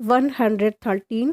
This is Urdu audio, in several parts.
113।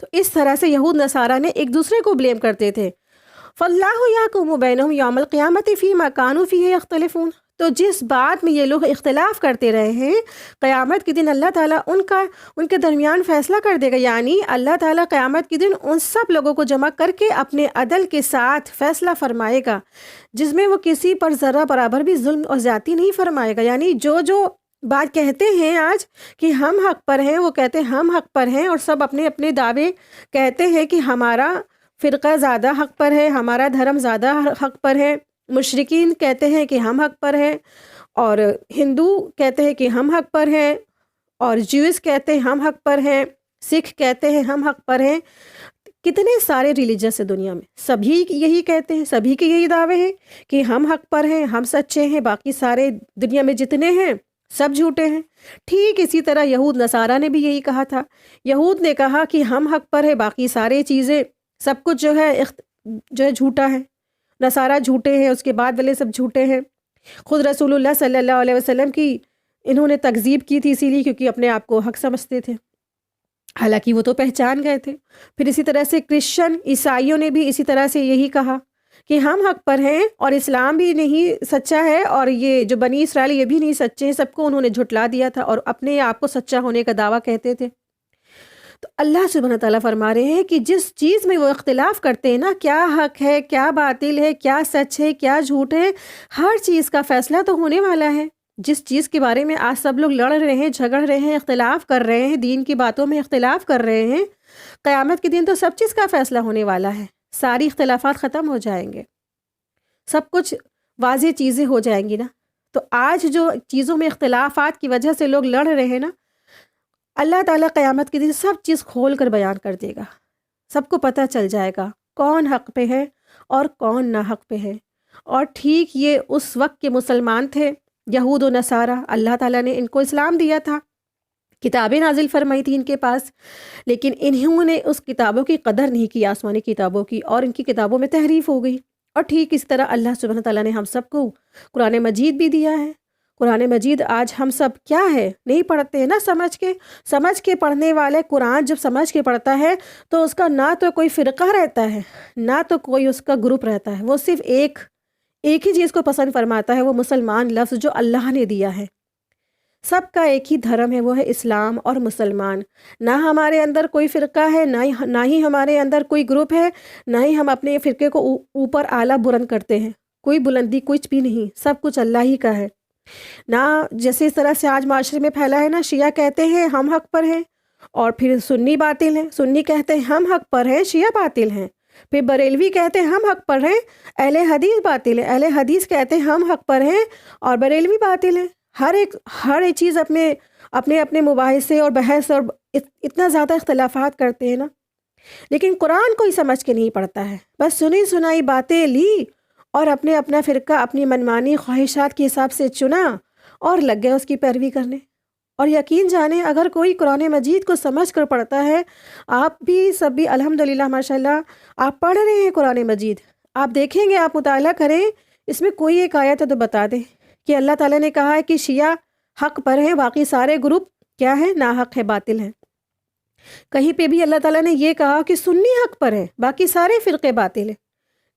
تو اس طرح سے یہود نصارہ نے ایک دوسرے کو بلیم کرتے تھے. فَاللَّهُ يَحْكُمُ بَيْنَهُمْ يَوْمَ الْقِيَامَةِ فِيمَا كَانُوا فِيهِ يَخْتَلِفُونَ. تو جس بات میں یہ لوگ اختلاف کرتے رہے ہیں، قیامت کے دن اللہ تعالیٰ ان کے درمیان فیصلہ کر دے گا. یعنی اللہ تعالیٰ قیامت کے دن ان سب لوگوں کو جمع کر کے اپنے عدل کے ساتھ فیصلہ فرمائے گا، جس میں وہ کسی پر ذرہ برابر بھی ظلم اور زیادتی نہیں فرمائے گا. یعنی جو بات کہتے ہیں آج کہ ہم حق پر ہیں، وہ کہتے ہیں ہم حق پر ہیں، اور سب اپنے اپنے دعوے کہتے ہیں کہ ہمارا فرقہ زیادہ حق پر ہے، ہمارا دھرم زیادہ حق پر ہے. مشرکین کہتے ہیں کہ ہم حق پر ہیں، اور ہندو کہتے ہیں کہ ہم حق پر ہیں، اور جیوز کہتے ہیں ہم حق پر ہیں، سکھ کہتے ہیں ہم حق پر ہیں. کتنے سارے ریلیجس ہے دنیا میں، سبھی یہی کہتے ہیں، سبھی کے یہی دعوے ہیں کہ ہم حق پر ہیں، ہم سچے ہیں، باقی سارے دنیا میں جتنے ہیں سب جھوٹے ہیں. ٹھیک اسی طرح یہود نصارہ نے بھی یہی کہا تھا. یہود نے کہا کہ ہم حق پر ہے، باقی سارے چیزیں سب کچھ جو ہے جھوٹا ہے. نصارہ جھوٹے ہیں، اس کے بعد والے سب جھوٹے ہیں. خود رسول اللہ صلی اللہ علیہ وسلم کی انہوں نے تکذیب کی تھی، اسی لیے کیونکہ اپنے آپ کو حق سمجھتے تھے، حالانکہ وہ تو پہچان گئے تھے. پھر اسی طرح سے کرسچن عیسائیوں نے بھی اسی طرح سے یہی کہا کہ ہم حق پر ہیں، اور اسلام بھی نہیں سچا ہے، اور یہ جو بنی اسرائیل یہ بھی نہیں سچے ہیں. سب کو انہوں نے جھٹلا دیا تھا اور اپنے آپ کو سچا ہونے کا دعویٰ کہتے تھے. تو اللہ سبحانہ تعالیٰ فرما رہے ہیں کہ جس چیز میں وہ اختلاف کرتے ہیں نا، کیا حق ہے، کیا باطل ہے، کیا سچ ہے، کیا جھوٹ ہے، ہر چیز کا فیصلہ تو ہونے والا ہے. جس چیز کے بارے میں آج سب لوگ لڑ رہے ہیں، جھگڑ رہے ہیں، اختلاف کر رہے ہیں، دین کی باتوں میں اختلاف کر رہے ہیں، قیامت کے دن تو سب چیز کا فیصلہ ہونے والا ہے. ساری اختلافات ختم ہو جائیں گے، سب کچھ واضح چیزیں ہو جائیں گی نا. تو آج جو چیزوں میں اختلافات کی وجہ سے لوگ لڑ رہے ہیں نا، اللہ تعالیٰ قیامت کے دن سب چیز کھول کر بیان کر دے گا. سب کو پتہ چل جائے گا کون حق پہ ہے اور کون نا حق پہ ہے. اور ٹھیک یہ اس وقت کے مسلمان تھے، یہود و نصارہ. اللہ تعالیٰ نے ان کو اسلام دیا تھا، کتابیں نازل فرمائی تھی ان کے پاس، لیکن انہوں نے اس کتابوں کی قدر نہیں کی، آسمانی کتابوں کی، اور ان کی کتابوں میں تحریف ہو گئی. اور ٹھیک اس طرح اللہ سبحانہ تعالیٰ نے ہم سب کو قرآن مجید بھی دیا ہے. قرآن مجید آج ہم سب کیا ہے نہیں پڑھتے ہیں نا، سمجھ کے پڑھنے والے. قرآن جب سمجھ کے پڑھتا ہے تو اس کا نہ تو کوئی فرقہ رہتا ہے، نہ تو کوئی اس کا گروپ رہتا ہے. وہ صرف ایک ہی چیز کو پسند فرماتا ہے، وہ مسلمان لفظ جو اللہ نے دیا ہے. سب کا ایک ہی دھرم ہے، وہ ہے اسلام اور مسلمان. نہ ہمارے اندر کوئی فرقہ ہے، نہ ہی ہمارے اندر کوئی گروپ ہے، نہ ہی ہم اپنے فرقے کو اوپر اعلیٰ بلند کرتے ہیں. کوئی بلندی کچھ بھی نہیں، سب کچھ اللہ ہی کا ہے. نہ جیسے اس طرح سے آج معاشرے میں پھیلا ہے نا، شیعہ کہتے ہیں ہم حق پر ہیں، اور پھر سنی باطل ہیں. سنی کہتے ہیں ہم حق پر ہیں، شیعہ باطل ہیں. پھر بریلوی کہتے ہیں ہم حق پر ہیں، اہل حدیث باطل ہیں. اہل حدیث کہتے ہیں ہم حق پر ہیں اور بریلوی باطل ہیں. ہر ایک چیز اپنے مباحثے اور بحث اور اتنا زیادہ اختلافات کرتے ہیں نا. لیکن قرآن کوئی سمجھ کے نہیں پڑتا ہے، بس سنی سنائی باتیں لی اور اپنا فرقہ اپنی منمانی خواہشات کے حساب سے چنا اور لگ گئے اس کی پیروی کرنے. اور یقین جانیں اگر کوئی قرآن مجید کو سمجھ کر پڑھتا ہے، آپ بھی سب بھی الحمدللہ ماشاءاللہ آپ پڑھ رہے ہیں قرآن مجید، آپ دیکھیں گے، آپ مطالعہ کریں، اس میں کوئی ایک آیت ہے تو بتا دیں کہ اللہ تعالیٰ نے کہا ہے کہ شیعہ حق پر ہیں، باقی سارے گروپ کیا ہے، ناحق ہے، باطل ہیں. کہیں پہ بھی اللہ تعالیٰ نے یہ کہا کہ سنی حق پر ہیں، باقی سارے فرقے باطل ہیں.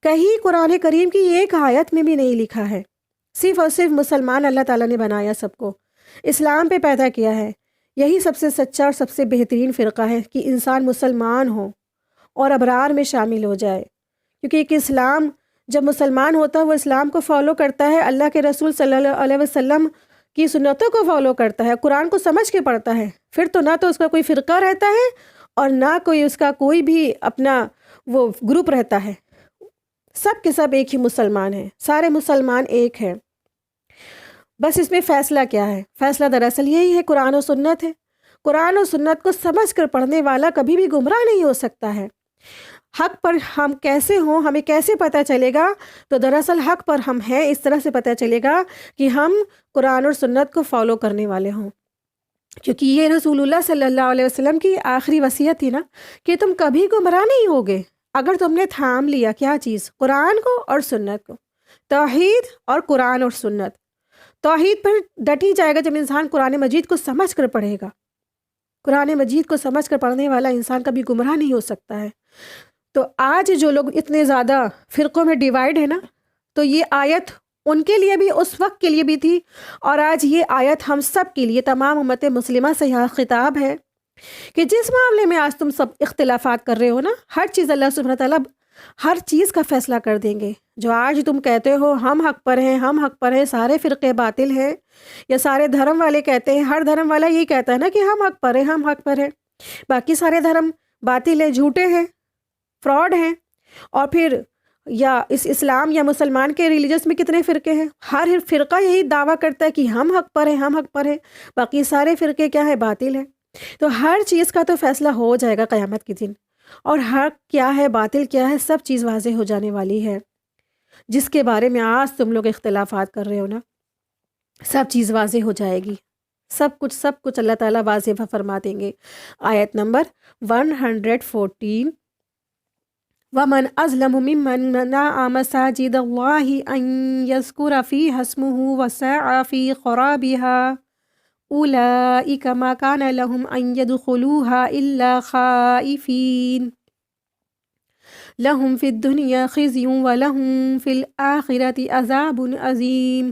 کہیں قرآن کریم کی ایک آیت میں بھی نہیں لکھا ہے. صرف اور صرف مسلمان اللہ تعالیٰ نے بنایا، سب کو اسلام پہ پیدا کیا ہے. یہی سب سے سچا اور سب سے بہترین فرقہ ہے کہ انسان مسلمان ہو اور ابرار میں شامل ہو جائے. کیونکہ ایک اسلام جب مسلمان ہوتا ہے وہ اسلام کو فالو کرتا ہے، اللہ کے رسول صلی اللہ علیہ وسلم کی سنتوں کو فالو کرتا ہے، قرآن کو سمجھ کے پڑھتا ہے. پھر تو نہ تو اس کا کوئی فرقہ رہتا ہے اور نہ کوئی اس کا کوئی بھی اپنا وہ گروپ رہتا ہے. سب کے سب ایک ہی مسلمان ہیں، سارے مسلمان ایک ہیں. بس اس میں فیصلہ کیا ہے؟ فیصلہ دراصل یہی ہے، قرآن و سنت ہے. قرآن و سنت کو سمجھ کر پڑھنے والا کبھی بھی گمراہ نہیں ہو سکتا ہے. حق پر ہم کیسے ہوں، ہمیں کیسے پتہ چلے گا؟ تو دراصل حق پر ہم ہیں اس طرح سے پتہ چلے گا کہ ہم قرآن اور سنت کو فالو کرنے والے ہوں. کیونکہ یہ رسول اللہ صلی اللہ علیہ وسلم کی آخری وصیت تھی نا کہ تم کبھی گمراہ نہیں ہوگے اگر تم نے تھام لیا کیا چیز؟ قرآن کو اور سنت کو. توحید اور قرآن اور سنت. توحید پر ڈٹ ہی جائے گا جب انسان قرآن مجید کو سمجھ کر پڑھے گا. قرآن مجید کو سمجھ کر پڑھنے والا انسان کبھی گمراہ نہیں ہو سکتا ہے۔ تو آج جو لوگ اتنے زیادہ فرقوں میں ڈیوائیڈ ہے نا، تو یہ آیت ان کے لیے بھی اس وقت کے لیے بھی تھی، اور آج یہ آیت ہم سب کے لیے، تمام امت مسلمہ سے یہاں خطاب ہے کہ جس معاملے میں آج تم سب اختلافات کر رہے ہو نا، ہر چیز اللہ سبحانہ تعالیٰ ہر چیز کا فیصلہ کر دیں گے۔ جو آج تم کہتے ہو ہم حق پر ہیں، ہم حق پر ہیں، سارے فرقے باطل ہیں، یا سارے دھرم والے کہتے ہیں، ہر دھرم والا یہی کہتا ہے نا کہ ہم حق پر ہیں، ہم حق پر ہیں، باقی سارے دھرم باطل ہیں، جھوٹے ہیں، فراڈ ہیں۔ اور پھر یا اس اسلام یا مسلمان کے ریلیجس میں کتنے فرقے ہیں، ہر فرقہ یہی دعویٰ کرتا ہے کہ ہم حق پر ہیں، ہم حق پر ہیں، باقی سارے فرقے کیا ہے، باطل ہیں۔ تو ہر چیز کا تو فیصلہ ہو جائے گا قیامت کے دن، اور حق کیا ہے، باطل کیا ہے، سب چیز واضح ہو جانے والی ہے۔ جس کے بارے میں آج تم لوگ اختلافات کر رہے ہو نا، سب چیز واضح ہو جائے گی، سب کچھ اللہ تعالیٰ واضح فرما دیں گے۔ آیت نمبر 114، وَمَنْ أَظْلَمُ مِمَّنْ مَنَعَ مَسَاجِدَ اللَّهِ أَنْ يَذْكُرَ فِيهَا اسْمُهُ وَسَعَى فِي خَرَابِهَا أُولَئِكَ مَا كَانَ لَهُمْ أَنْ يَدْخُلُوهَا إِلَّا خَائِفِينَ لَهُمْ فِي الدُّنْيَا خِزْيٌ وَلَهُمْ فِي الْآخِرَةِ عَذَابٌ عَظِيمٌ۔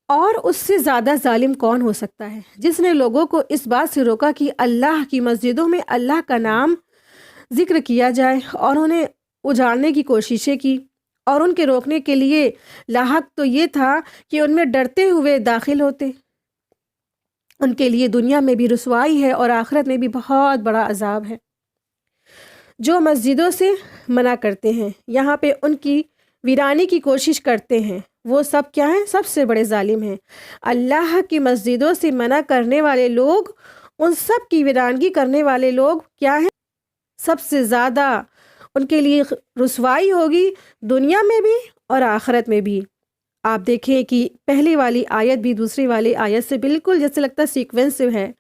اور اس سے زیادہ ظالم کون ہو سکتا ہے جس نے لوگوں کو اس بات سے روکا کہ اللہ کی مسجدوں میں اللہ کا نام ذکر کیا جائے، اور انہیں اجاڑنے کی کوششیں کی، اور ان کے روکنے کے لیے لاحق تو یہ تھا کہ ان میں ڈرتے ہوئے داخل ہوتے۔ ان کے لیے دنیا میں بھی رسوائی ہے اور آخرت میں بھی بہت بڑا عذاب ہے۔ جو مسجدوں سے منع کرتے ہیں، یہاں پہ ان کی ویرانی کی کوشش کرتے ہیں، وہ سب کیا ہیں، سب سے بڑے ظالم ہیں۔ اللہ کی مسجدوں سے منع کرنے والے لوگ، ان سب کی ویرانگی کرنے والے لوگ کیا ہیں، سب سے زیادہ ان کے لیے رسوائی ہوگی، دنیا میں بھی اور آخرت میں بھی۔ آپ دیکھیں کہ پہلی والی آیت بھی دوسری والی آیت سے بالکل جیسے لگتا ہے سیکوینس ہے۔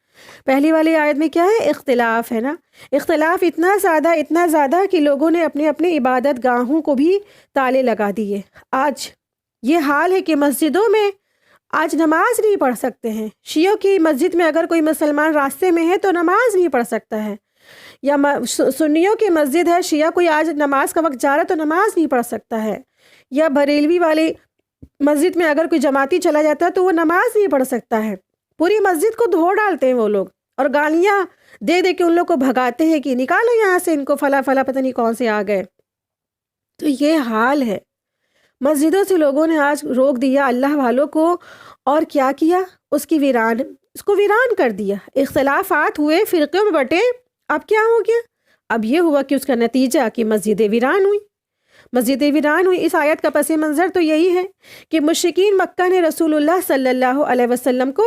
پہلی والی آیت میں کیا ہے، اختلاف ہے نا، اختلاف اتنا زیادہ کہ لوگوں نے اپنے اپنے عبادت گاہوں کو بھی تالے لگا دیے۔ آج یہ حال ہے کہ مسجدوں میں آج نماز نہیں پڑھ سکتے ہیں۔ شیعوں کی مسجد میں اگر کوئی مسلمان راستے میں ہے تو نماز نہیں پڑھ سکتا ہے، یا سنیوں کی مسجد ہے، شیعہ کوئی آج نماز کا وقت جا رہا ہے تو نماز نہیں پڑھ سکتا ہے، یا بریلوی والی مسجد میں اگر کوئی جماعتی چلا جاتا ہے تو وہ نماز نہیں پڑھ سکتا ہے۔ پوری مسجد کو دھو ڈالتے ہیں وہ لوگ، اور گالیاں دے دے کے ان لوگ کو بھگاتے ہیں کہ نکالو یہاں سے، ان کو فلا پتہ نہیں کون سے آ گئے۔ تو یہ حال ہے، مسجدوں سے لوگوں نے آج روک دیا اللہ والوں کو، اور کیا کیا، اس کو ویران کر دیا۔ اختلافات ہوئے، فرقوں میں بٹے، اب کیا ہو گیا، اب یہ ہوا کہ اس کا نتیجہ کہ مسجدیں ویران ہوئی۔ اس آیت کا پس منظر تو یہی ہے کہ مشرکین مکہ نے رسول اللہ صلی اللہ علیہ وسلم کو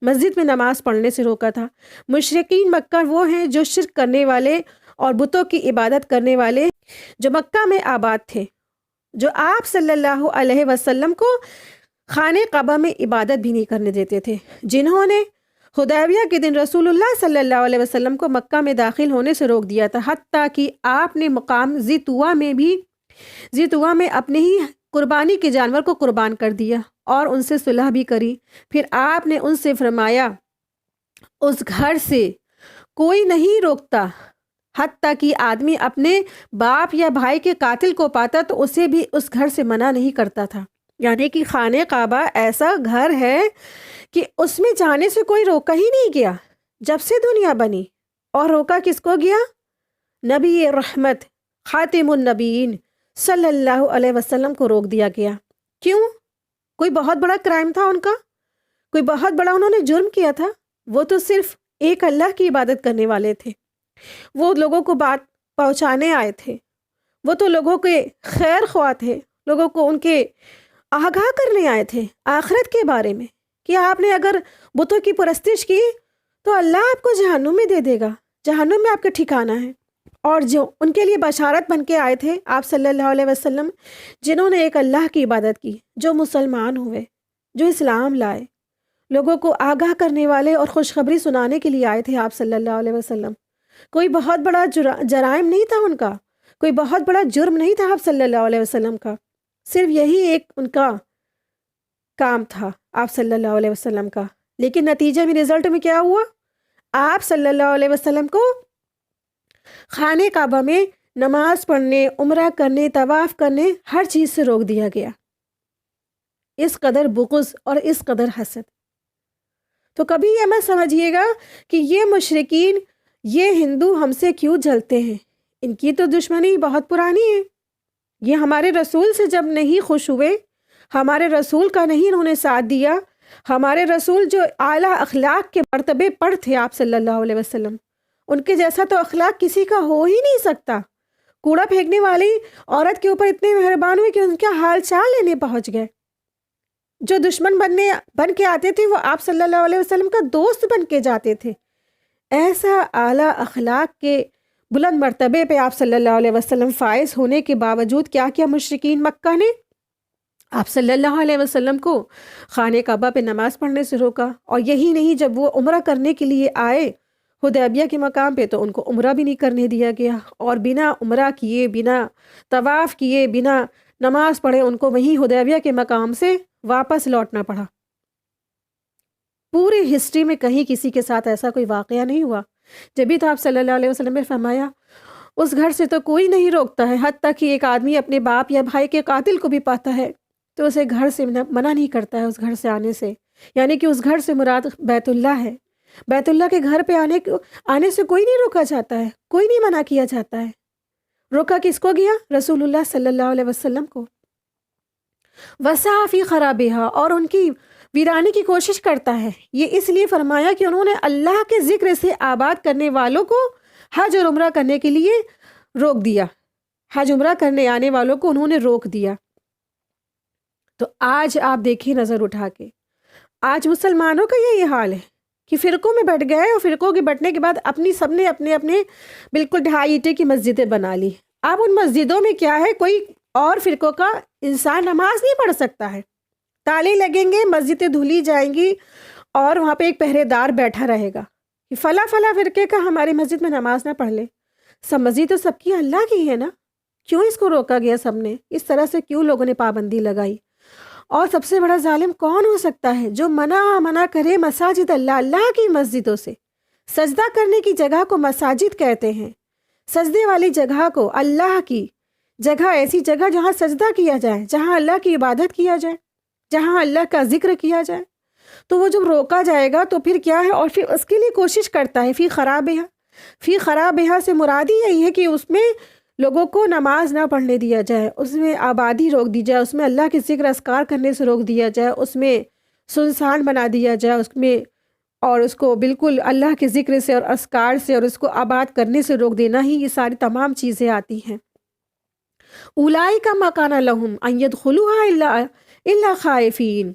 مسجد میں نماز پڑھنے سے روکا تھا۔ مشرکین مکہ وہ ہیں جو شرک کرنے والے اور بتوں کی عبادت کرنے والے، جو مکہ میں آباد تھے، جو آپ صلی اللہ علیہ وسلم کو خانہ کعبہ میں عبادت بھی نہیں کرنے دیتے تھے، جنہوں نے حدیبیہ کے دن رسول اللہ صلی اللہ علیہ وسلم کو مکہ میں داخل ہونے سے روک دیا تھا، حتیٰ کہ آپ نے مقام ذی طویٰ میں اپنے ہی قربانی کے جانور کو قربان کر دیا اور ان سے صلح بھی کری۔ پھر آپ نے ان سے فرمایا اس گھر سے کوئی نہیں روکتا، حتیٰ کہ آدمی اپنے باپ یا بھائی کے قاتل کو پاتا تو اسے بھی اس گھر سے منع نہیں کرتا تھا۔ یعنی کہ خانہ کعبہ ایسا گھر ہے کہ اس میں جانے سے کوئی روکا ہی نہیں گیا جب سے دنیا بنی، اور روکا کس کو گیا، نبی رحمت خاتم النبیین صلی اللہ علیہ وسلم کو روک دیا گیا۔ کیوں؟ کوئی بہت بڑا کرائم تھا ان کا، کوئی بہت بڑا انہوں نے جرم کیا تھا؟ وہ تو صرف ایک اللہ کی عبادت کرنے والے تھے، وہ لوگوں کو بات پہنچانے آئے تھے، وہ تو لوگوں کے خیر خواہ تھے، لوگوں کو ان کے آگاہ کرنے آئے تھے آخرت کے بارے میں، کہ آپ نے اگر بتوں کی پرستش کی تو اللہ آپ کو جہنم میں دے دے گا، جہنم میں آپ کا ٹھکانہ ہے۔ اور جو ان کے لیے بشارت بن کے آئے تھے آپ صلی اللہ علیہ وسلم، جنہوں نے ایک اللہ کی عبادت کی، جو مسلمان ہوئے، جو اسلام لائے، لوگوں کو آگاہ کرنے والے اور خوشخبری سنانے کے لیے آئے تھے آپ صلی اللہ علیہ وسلم۔ کوئی بہت بڑا جرائم نہیں تھا ان کا، کوئی بہت بڑا جرم نہیں تھا آپ صلی اللہ علیہ وسلم کا، صرف یہی ایک ان کا کام تھا آپ صلی اللہ علیہ وسلم کا، لیکن نتیجے میں رزلٹ میں کیا ہوا؟ آپ صلی اللہ علیہ وسلم کو خانہ کعبہ میں نماز پڑھنے، عمرہ کرنے، طواف کرنے، ہر چیز سے روک دیا گیا۔ اس قدر بغض اور اس قدر حسد۔ تو کبھی یہ مت سمجھیے گا کہ یہ مشرکین، یہ ہندو ہم سے کیوں جلتے ہیں، ان کی تو دشمنی بہت پرانی ہے۔ یہ ہمارے رسول سے جب نہیں خوش ہوئے، ہمارے رسول کا نہیں انہوں نے ساتھ دیا، ہمارے رسول جو اعلیٰ اخلاق کے مرتبے پر تھے آپ صلی اللہ علیہ وسلم، ان کے جیسا تو اخلاق کسی کا ہو ہی نہیں سکتا۔ کوڑا پھینکنے والی عورت کے اوپر اتنے مہربان ہوئے کہ ان کا حال چال لینے پہنچ گئے۔ جو دشمن بن کے آتے تھے وہ آپ صلی اللہ علیہ وسلم کا دوست بن کے جاتے تھے۔ ایسا اعلیٰ اخلاق کے بلند مرتبے پہ آپ صلی اللہ علیہ وسلم فائز ہونے کے باوجود کیا کیا مشرکین مکہ نے آپ صلی اللہ علیہ وسلم کو خانہ کعبہ پہ نماز پڑھنے سے روکا۔ اور یہی نہیں، جب وہ عمرہ کرنے کے لیے آئے حدیبیہ کے مقام پہ تو ان کو عمرہ بھی نہیں کرنے دیا گیا، اور بنا عمرہ کیے، بنا طواف کیے، بنا نماز پڑھے ان کو وہیں حدیبیہ کے مقام سے واپس لوٹنا پڑا۔ پوری ہسٹری میں کہیں کسی کے ساتھ ایسا کوئی واقعہ نہیں ہوا۔ جبھی تو آپ صلی اللہ علیہ وسلم نے فرمایا اس گھر سے تو کوئی نہیں روکتا ہے، حتیٰ کہ ایک آدمی اپنے باپ یا بھائی کے قاتل کو بھی پاتا ہے تو اسے گھر سے منع نہیں کرتا ہے اس گھر سے آنے سے، یعنی کہ اس گھر سے مراد بیت اللہ ہے۔ بیت اللہ کے گھر پہ آنے سے کوئی نہیں روکا جاتا ہے، کوئی نہیں منع کیا جاتا ہے۔ روکا کس کو گیا؟ رسول اللہ صلی اللہ علیہ وسلم کو۔ وسعی فی خرابہا، اور ان کی ویرانی کی کوشش کرتا ہے۔ یہ اس لیے فرمایا کہ انہوں نے اللہ کے ذکر سے آباد کرنے والوں کو حج اور عمرہ کرنے کے لیے روک دیا، حج عمرہ کرنے آنے والوں کو انہوں نے روک دیا۔ تو آج آپ دیکھیں نظر اٹھا کے، آج مسلمانوں کا یہی حال ہے کہ فرقوں میں بٹ گئے، اور فرقوں کے بٹنے کے بعد سب نے اپنے اپنے بالکل ڈھائی اینٹے کی مسجدیں بنا لی۔ اب ان مسجدوں میں کیا ہے، کوئی اور فرقوں کا انسان نماز نہیں پڑھ سکتا ہے، تالے لگیں گے، مسجدیں دھلی جائیں گی، اور وہاں پہ ایک پہرے دار بیٹھا رہے گا کہ فلاں فرقے کا ہماری مسجد میں نماز نہ پڑھ لے۔ سب مسجد تو سب کی اللہ کی ہے نا، کیوں اس کو روکا گیا؟ سب نے اس طرح سے کیوں لوگوں نے پابندی لگائی؟ اور سب سے بڑا ظالم کون ہو سکتا ہے؟ جو منع کرے مساجد اللہ کی مسجدوں سے۔ سجدہ کرنے کی جگہ کو مساجد کہتے ہیں، سجدے والی جگہ کو، اللہ کی جگہ، ایسی جگہ جہاں سجدہ کیا جائے، جہاں اللہ کی عبادت کیا جائے، جہاں اللہ کا ذکر کیا جائے۔ تو وہ جب روکا جائے گا تو پھر کیا ہے، اور پھر اس کے لیے کوشش کرتا ہے فی خرابہا سے مراد ہی یہی ہے کہ اس میں لوگوں کو نماز نہ پڑھنے دیا جائے، اس میں آبادی روک دی جائے، اس میں اللہ کے ذکر اذکار کرنے سے روک دیا جائے، اس میں سنسان بنا دیا جائے اس میں، اور اس کو بالکل اللہ کے ذکر سے اور اذکار سے اور اس کو آباد کرنے سے روک دینا ہی یہ ساری تمام چیزیں آتی ہیں۔ اولئک ما کان لہم ان یدخلوها الا خائفین،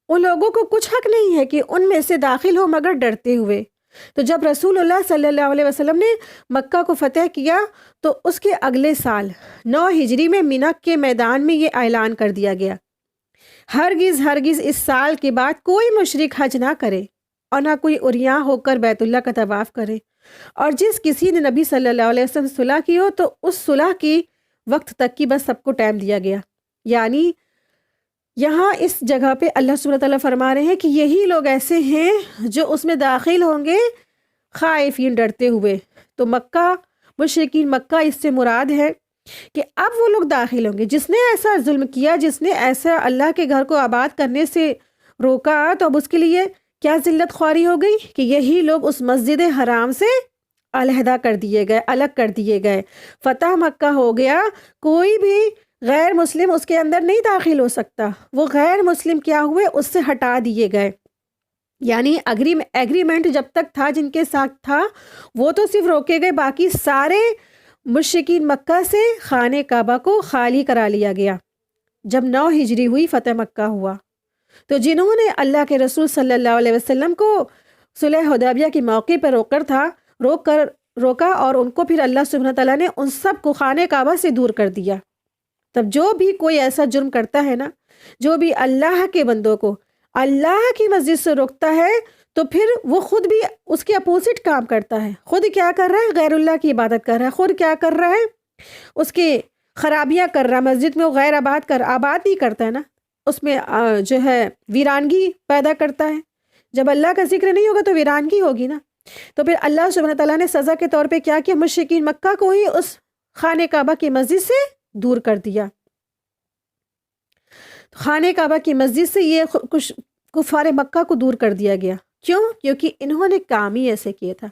ان لوگوں کو کچھ حق نہیں ہے کہ ان میں سے داخل ہو مگر ڈرتے ہوئے۔ تو جب رسول اللہ صلی اللہ علیہ وسلم نے مکہ کو فتح کیا تو اس کے اگلے سال 9 ہجری میں منی کے میدان میں یہ اعلان کر دیا گیا، ہرگز اس سال کے بعد کوئی مشرک حج نہ کرے اور نہ کوئی عریاں ہو کر بیت اللہ کا طواف کرے، اور جس کسی نے نبی صلی اللہ علیہ وسلم صلح کی ہو تو اس صلح کی وقت تک کی بس سب کو ٹائم دیا گیا۔ یعنی یہاں اس جگہ پہ اللہ سبحانہ تعالیٰ فرما رہے ہیں کہ یہی لوگ ایسے ہیں جو اس میں داخل ہوں گے خائفین، ڈرتے ہوئے۔ تو مشرکین مکہ اس سے مراد ہے کہ اب وہ لوگ داخل ہوں گے جس نے ایسا ظلم کیا، جس نے ایسا اللہ کے گھر کو آباد کرنے سے روکا، تو اب اس کے لیے کیا ذلت خواری ہو گئی کہ یہی لوگ اس مسجد حرام سے علیحدہ کر دیے گئے، الگ کر دیے گئے۔ فتح مکہ ہو گیا، کوئی بھی غیر مسلم اس کے اندر نہیں داخل ہو سکتا، وہ غیر مسلم کیا ہوئے، اس سے ہٹا دیے گئے۔ یعنی ایگریمنٹ جب تک تھا جن کے ساتھ تھا وہ تو صرف روکے گئے، باقی سارے مشرکین مکہ سے خانہ کعبہ کو خالی کرا لیا گیا۔ جب 9 ہجری ہوئی، فتح مکہ ہوا، تو جنہوں نے اللہ کے رسول صلی اللہ علیہ وسلم کو صلح حدیبیہ کے موقع پر روکا اور ان کو پھر اللہ سبحانہ تعالیٰ نے ان سب کو خانہ کعبہ سے دور کر دیا۔ تب جو بھی کوئی ایسا جرم کرتا ہے نا، جو بھی اللہ کے بندوں کو اللہ کی مسجد سے روکتا ہے، تو پھر وہ خود بھی اس کے اپوزٹ کام کرتا ہے۔ خود کیا کر رہا ہے؟ غیر اللہ کی عبادت کر رہا ہے۔ خود کیا کر رہا ہے؟ اس کے خرابیاں کر رہا مسجد میں، وہ غیر آباد نہیں کرتا ہے نا، اس میں جو ہے ویرانگی پیدا کرتا ہے. جب اللہ کا ذکر نہیں ہوگا تو ویرانگی ہوگی نا. تو پھر اللہ سبحانہ تعالیٰ نے سزا کے طور پہ کیا کیا؟ مشرکین مکہ کو ہی اس خانہ کعبہ کی مسجد سے دور کر دیا. خانہ کعبہ کی مسجد سے یہ کچھ کفار مکہ کو دور کر دیا گیا. کیوں؟ کیونکہ انہوں نے کام ہی ایسے کیا تھا.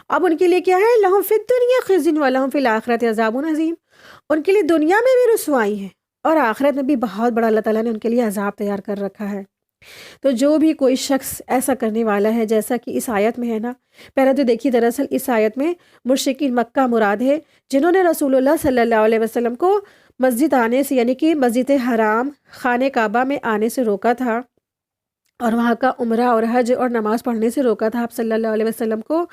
اب ان کے لیے کیا ہے؟ لہم فی الدنیا خزی ولہم فی الآخرۃ عذاب عظیم. ان کے لیے دنیا میں بھی رسوائی ہے اور آخرت میں بھی بہت بڑا اللہ تعالیٰ نے ان کے لیے عذاب تیار کر رکھا ہے. تو جو بھی کوئی شخص ایسا کرنے والا ہے، جیسا کہ اس آیت میں ہے نا، پہلے تو دیکھیے دراصل اس آیت میں مشرکین مکہ مراد ہے، جنہوں نے رسول اللہ صلی اللہ علیہ وسلم کو مسجد آنے سے، یعنی کہ مسجد حرام خانہ کعبہ میں آنے سے روکا تھا، اور وہاں کا عمرہ اور حج اور نماز پڑھنے سے روکا تھا آپ صلی اللہ علیہ وسلم کو.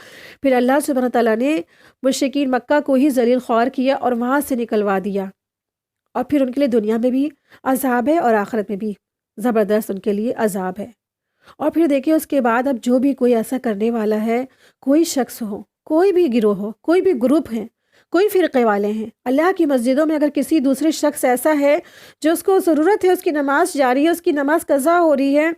پھر اللہ سبحانہ تعالیٰ نے مشرکین مکہ کو ہی ذلیل خوار کیا اور وہاں سے نکلوا دیا، اور پھر ان کے لیے دنیا میں بھی عذاب ہے اور آخرت میں بھی زبردست ان کے لیے عذاب ہے. اور پھر دیکھیں اس کے بعد اب جو بھی کوئی ایسا کرنے والا ہے، کوئی شخص ہو، کوئی بھی گروہ ہو، کوئی بھی گروپ ہے، کوئی فرقے والے ہیں، اللہ کی مسجدوں میں اگر کسی دوسرے شخص ایسا ہے جو اس کو ضرورت ہے، اس کی نماز جاری ہے، اس کی نماز قضا ہو رہی ہے،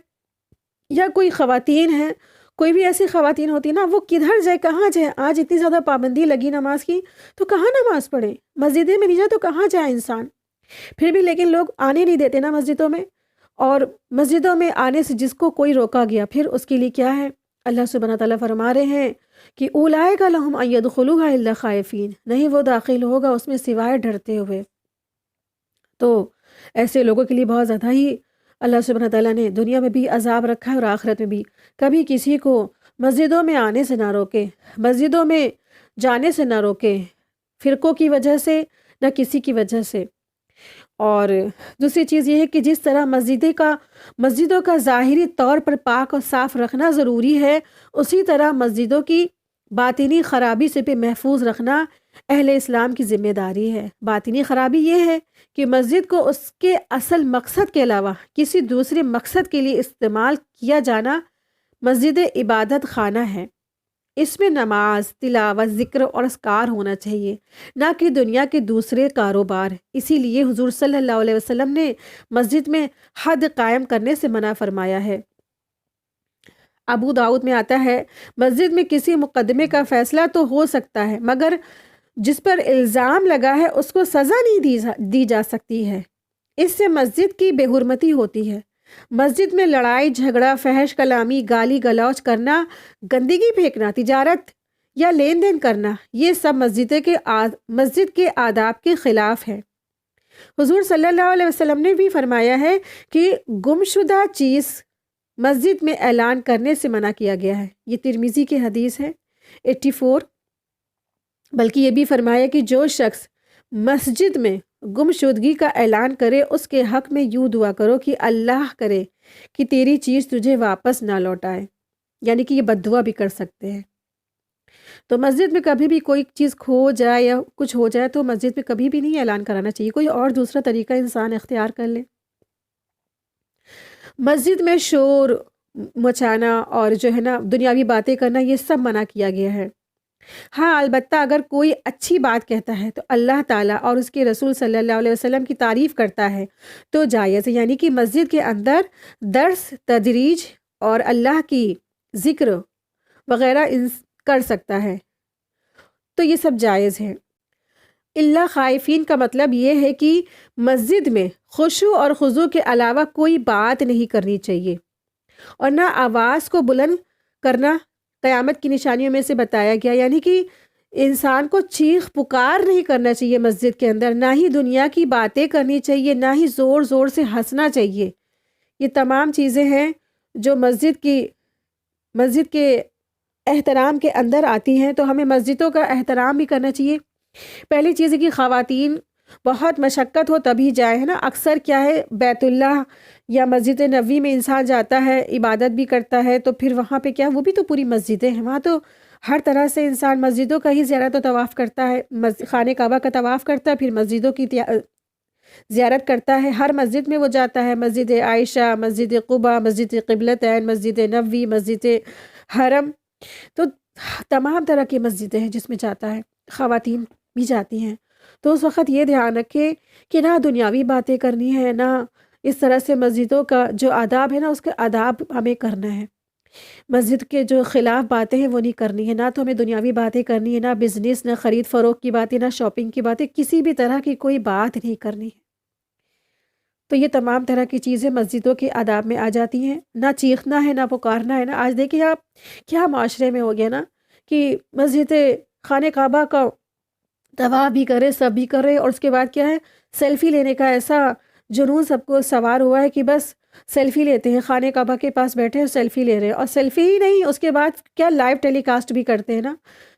یا کوئی خواتین ہیں، کوئی بھی ایسی خواتین ہوتی نا، وہ کدھر جائے، کہاں جائے؟ آج اتنی زیادہ پابندی لگی نماز کی، تو کہاں نماز پڑھے؟ مسجدیں میں نہیں جائے تو کہاں جائے انسان؟ پھر بھی لیکن لوگ آنے نہیں دیتے نا مسجدوں میں، اور مسجدوں میں آنے سے جس کو کوئی روکا گیا پھر اس کے لیے کیا ہے؟ اللہ سبحانہ تعالیٰ فرما رہے ہیں کہ اولئک لہم ان یدخلوها الا خائفین، نہیں وہ داخل ہوگا اس میں سوائے ڈرتے ہوئے. تو ایسے لوگوں کے لیے بہت زیادہ ہی اللہ سبحانہ تعالیٰ نے دنیا میں بھی عذاب رکھا ہے اور آخرت میں بھی. کبھی کسی کو مسجدوں میں آنے سے نہ روکے، مسجدوں میں جانے سے نہ روکے، فرقوں کی وجہ سے نہ کسی کی وجہ سے. اور دوسری چیز یہ ہے کہ جس طرح مسجدوں کا ظاہری طور پر پاک اور صاف رکھنا ضروری ہے، اسی طرح مسجدوں کی باطنی خرابی سے بھی محفوظ رکھنا اہل اسلام کی ذمہ داری ہے. باطنی خرابی یہ ہے کہ مسجد کو اس کے اصل مقصد کے علاوہ کسی دوسرے مقصد کے لیے استعمال کیا جانا مسجد عبادت خانہ ہے. اس میں نماز، تلاوت، ذکر اور اذکار ہونا چاہیے، نہ کہ دنیا کے دوسرے کاروبار. اسی لیے حضور صلی اللہ علیہ وسلم نے مسجد میں حد قائم کرنے سے منع فرمایا ہے. ابو داؤد میں آتا ہے، مسجد میں کسی مقدمے کا فیصلہ تو ہو سکتا ہے، مگر جس پر الزام لگا ہے اس کو سزا نہیں دی جا سکتی ہے. اس سے مسجد کی بے حرمتی ہوتی ہے. مسجد میں لڑائی جھگڑا، فحش کلامی، گالی گلوچ کرنا، گندگی پھینکنا، تجارت یا لین دین کرنا، یہ سب مسجد کے آداب کے خلاف ہے. حضور صلی اللہ علیہ وسلم نے بھی فرمایا ہے کہ گمشدہ چیز مسجد میں اعلان کرنے سے منع کیا گیا ہے. یہ ترمذی کی حدیث ہے 84. بلکہ یہ بھی فرمایا کہ جو شخص مسجد میں گمشدگی کا اعلان کرے اس کے حق میں یوں دعا کرو کہ اللہ کرے کہ تیری چیز تجھے واپس نہ لوٹائے. یعنی کہ یہ بد دعا بھی کر سکتے ہیں. تو مسجد میں کبھی بھی کوئی چیز کھو جائے یا کچھ ہو جائے تو مسجد میں کبھی بھی نہیں اعلان کرانا چاہیے، کوئی اور دوسرا طریقہ انسان اختیار کر لے. مسجد میں شور مچانا اور جو ہے نا دنیاوی باتیں کرنا، یہ سب منع کیا گیا ہے. ہاں البتہ اگر کوئی اچھی بات کہتا ہے تو اللہ تعالیٰ اور اس کے رسول صلی اللہ علیہ وسلم کی تعریف کرتا ہے تو جائز ہے. یعنی کہ مسجد کے اندر درس، تدریج اور اللہ کی ذکر وغیرہ کر سکتا ہے، تو یہ سب جائز ہے. اللہ خائفین کا مطلب یہ ہے کہ مسجد میں خشوع اور خضوع کے علاوہ کوئی بات نہیں کرنی چاہیے، اور نہ آواز کو بلند کرنا قیامت کی نشانیوں میں سے بتایا گیا. یعنی کہ انسان کو چیخ پکار نہیں کرنا چاہیے مسجد کے اندر، نہ ہی دنیا کی باتیں کرنی چاہیے، نہ ہی زور زور سے ہنسنا چاہیے. یہ تمام چیزیں ہیں جو مسجد کے احترام کے اندر آتی ہیں. تو ہمیں مسجدوں کا احترام بھی کرنا چاہیے. پہلی چیز ہے کہ خواتین بہت مشقت ہو تبھی جائے، ہے نا. اکثر کیا ہے، بیت اللہ یا مسجد نبوی میں انسان جاتا ہے، عبادت بھی کرتا ہے، تو پھر وہاں پہ کیا، وہ بھی تو پوری مسجدیں ہیں، وہاں تو ہر طرح سے انسان مسجدوں کا ہی زیارت و طواف کرتا ہے. خانہ کعبہ کا طواف کرتا ہے، پھر مسجدوں کی زیارت کرتا ہے. ہر مسجد میں وہ جاتا ہے، مسجد عائشہ، مسجد قباء، مسجد قبلتین، مسجد نبوی، مسجد حرم. تو تمام طرح کی مسجدیں ہیں جس میں جاتا ہے، خواتین بھی جاتی ہیں. تو اس وقت یہ دھیان رکھے کہ نہ دنیاوی باتیں کرنی ہے، نہ اس طرح سے مسجدوں کا جو آداب ہے نا اس کے آداب ہمیں کرنا ہے، مسجد کے جو خلاف باتیں ہیں وہ نہیں کرنی ہے، نہ تو ہمیں دنیاوی باتیں کرنی ہے، نہ بزنس، نہ خرید فروخت کی باتیں، نہ شاپنگ کی باتیں، کسی بھی طرح کی کوئی بات نہیں کرنی ہے۔ تو یہ تمام طرح کی چیزیں مسجدوں کے آداب میں آ جاتی ہیں، نہ چیخنا ہے، نہ پکارنا ہے۔ نا آج دیکھیں آپ کیا معاشرے میں ہو گیا نا کہ مسجد خانہ کعبہ کا طواف بھی کرے، سب بھی کرے، اور اس کے بعد کیا ہے، سیلفی لینے کا ایسا جنون سب کو سوار ہوا ہے کہ بس سیلفی لیتے ہیں، خانہ کعبہ کے پاس بیٹھے ہیں سیلفی لے رہے ہیں، اور سیلفی ہی نہیں، اس کے بعد کیا لائیو ٹیلی کاسٹ بھی کرتے ہیں نا۔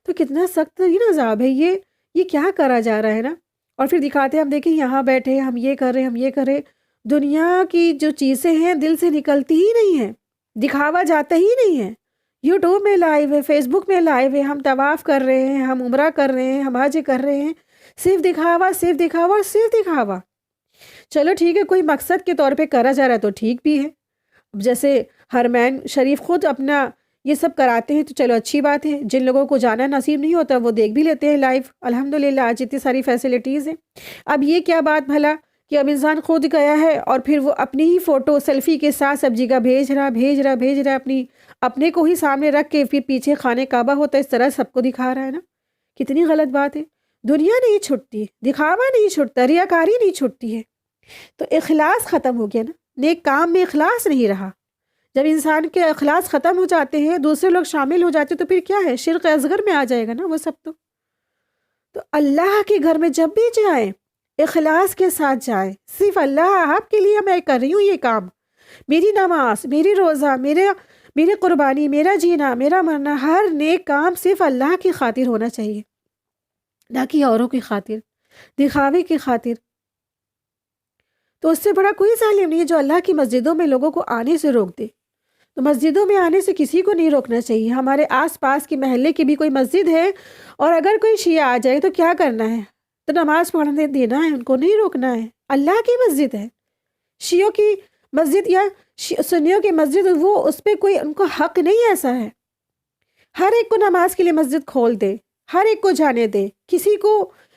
تو کتنا سخت یہ عذاب ہے، یہ کیا کرا جا رہا ہے نا۔ اور پھر دکھاتے ہیں، ہم دیکھیں یہاں بیٹھے ہیں، ہم یہ کر رہے ہیں، ہم یہ کر رہے ہیں۔ دنیا کی جو چیزیں ہیں دل سے نکلتی ہی نہیں ہیں، دکھاوا جاتا ہی نہیں ہے۔ یوٹیوب میں لائیو ہے، فیس بک میں لائیو ہے، ہم طواف کر رہے ہیں، ہم عمرہ کر رہے ہیں، ہم حج کر رہے ہیں، صرف دکھاوا، صرف دکھاوا اور صرف دکھاوا۔ چلو ٹھیک ہے، کوئی مقصد کے طور پہ کرا جا رہا ہے تو ٹھیک بھی ہے، اب جیسے حرمین شریف خود اپنا یہ سب کراتے ہیں تو چلو اچھی بات ہے، جن لوگوں کو جانا نصیب نہیں ہوتا وہ دیکھ بھی لیتے ہیں لائیو، الحمدللہ آج اتنی ساری فیسلٹیز ہیں۔ اب یہ کیا بات بھلا کہ اب انسان خود گیا ہے اور پھر وہ اپنی ہی فوٹو سیلفی کے ساتھ سب جگہ بھیج رہا اپنے کو ہی سامنے رکھ کے، پھر پیچھے خانہ کعبہ ہوتا ہے اس طرح سب کو دکھا رہا ہے نا۔ کتنی غلط بات ہے۔ دنیا نہیں چھٹتی، دکھاوا نہیں چھٹتا، ریاکاری نہیں چھٹتی ہے، تو اخلاص ختم ہو گیا نا، نیک کام میں اخلاص نہیں رہا۔ جب انسان کے اخلاص ختم ہو جاتے ہیں، دوسرے لوگ شامل ہو جاتے ہیں، تو پھر کیا ہے، شرک اصغر میں آ جائے گا نا وہ سب۔ تو اللہ کے گھر میں جب بھی جائیں اخلاص کے ساتھ جائیں، صرف اللہ آپ کے لیے میں کر رہی ہوں یہ کام، میری نماز، میری روزہ، میری قربانی، میرا جینا، میرا مرنا، ہر نیک کام صرف اللہ کی خاطر ہونا چاہیے، نہ کہ اوروں کی خاطر، دکھاوے کی خاطر۔ تو اس سے بڑا کوئی ظالم نہیں ہے جو اللہ کی مسجدوں میں لوگوں کو آنے سے روک دے۔ تو مسجدوں میں آنے سے کسی کو نہیں روکنا چاہیے۔ ہمارے آس پاس کی محلے کی بھی کوئی مسجد ہے اور اگر کوئی شیعہ آ جائے تو کیا کرنا ہے، تو نماز پڑھنے دینا ہے، ان کو نہیں روکنا ہے۔ اللہ کی مسجد ہے، شیعوں کی مسجد یا سنیوں کی مسجد، وہ اس پہ کوئی ان کو حق نہیں ایسا ہے۔ ہر ایک کو نماز کے لیے مسجد کھول دے، ہر ایک کو جانے دے، کسی کو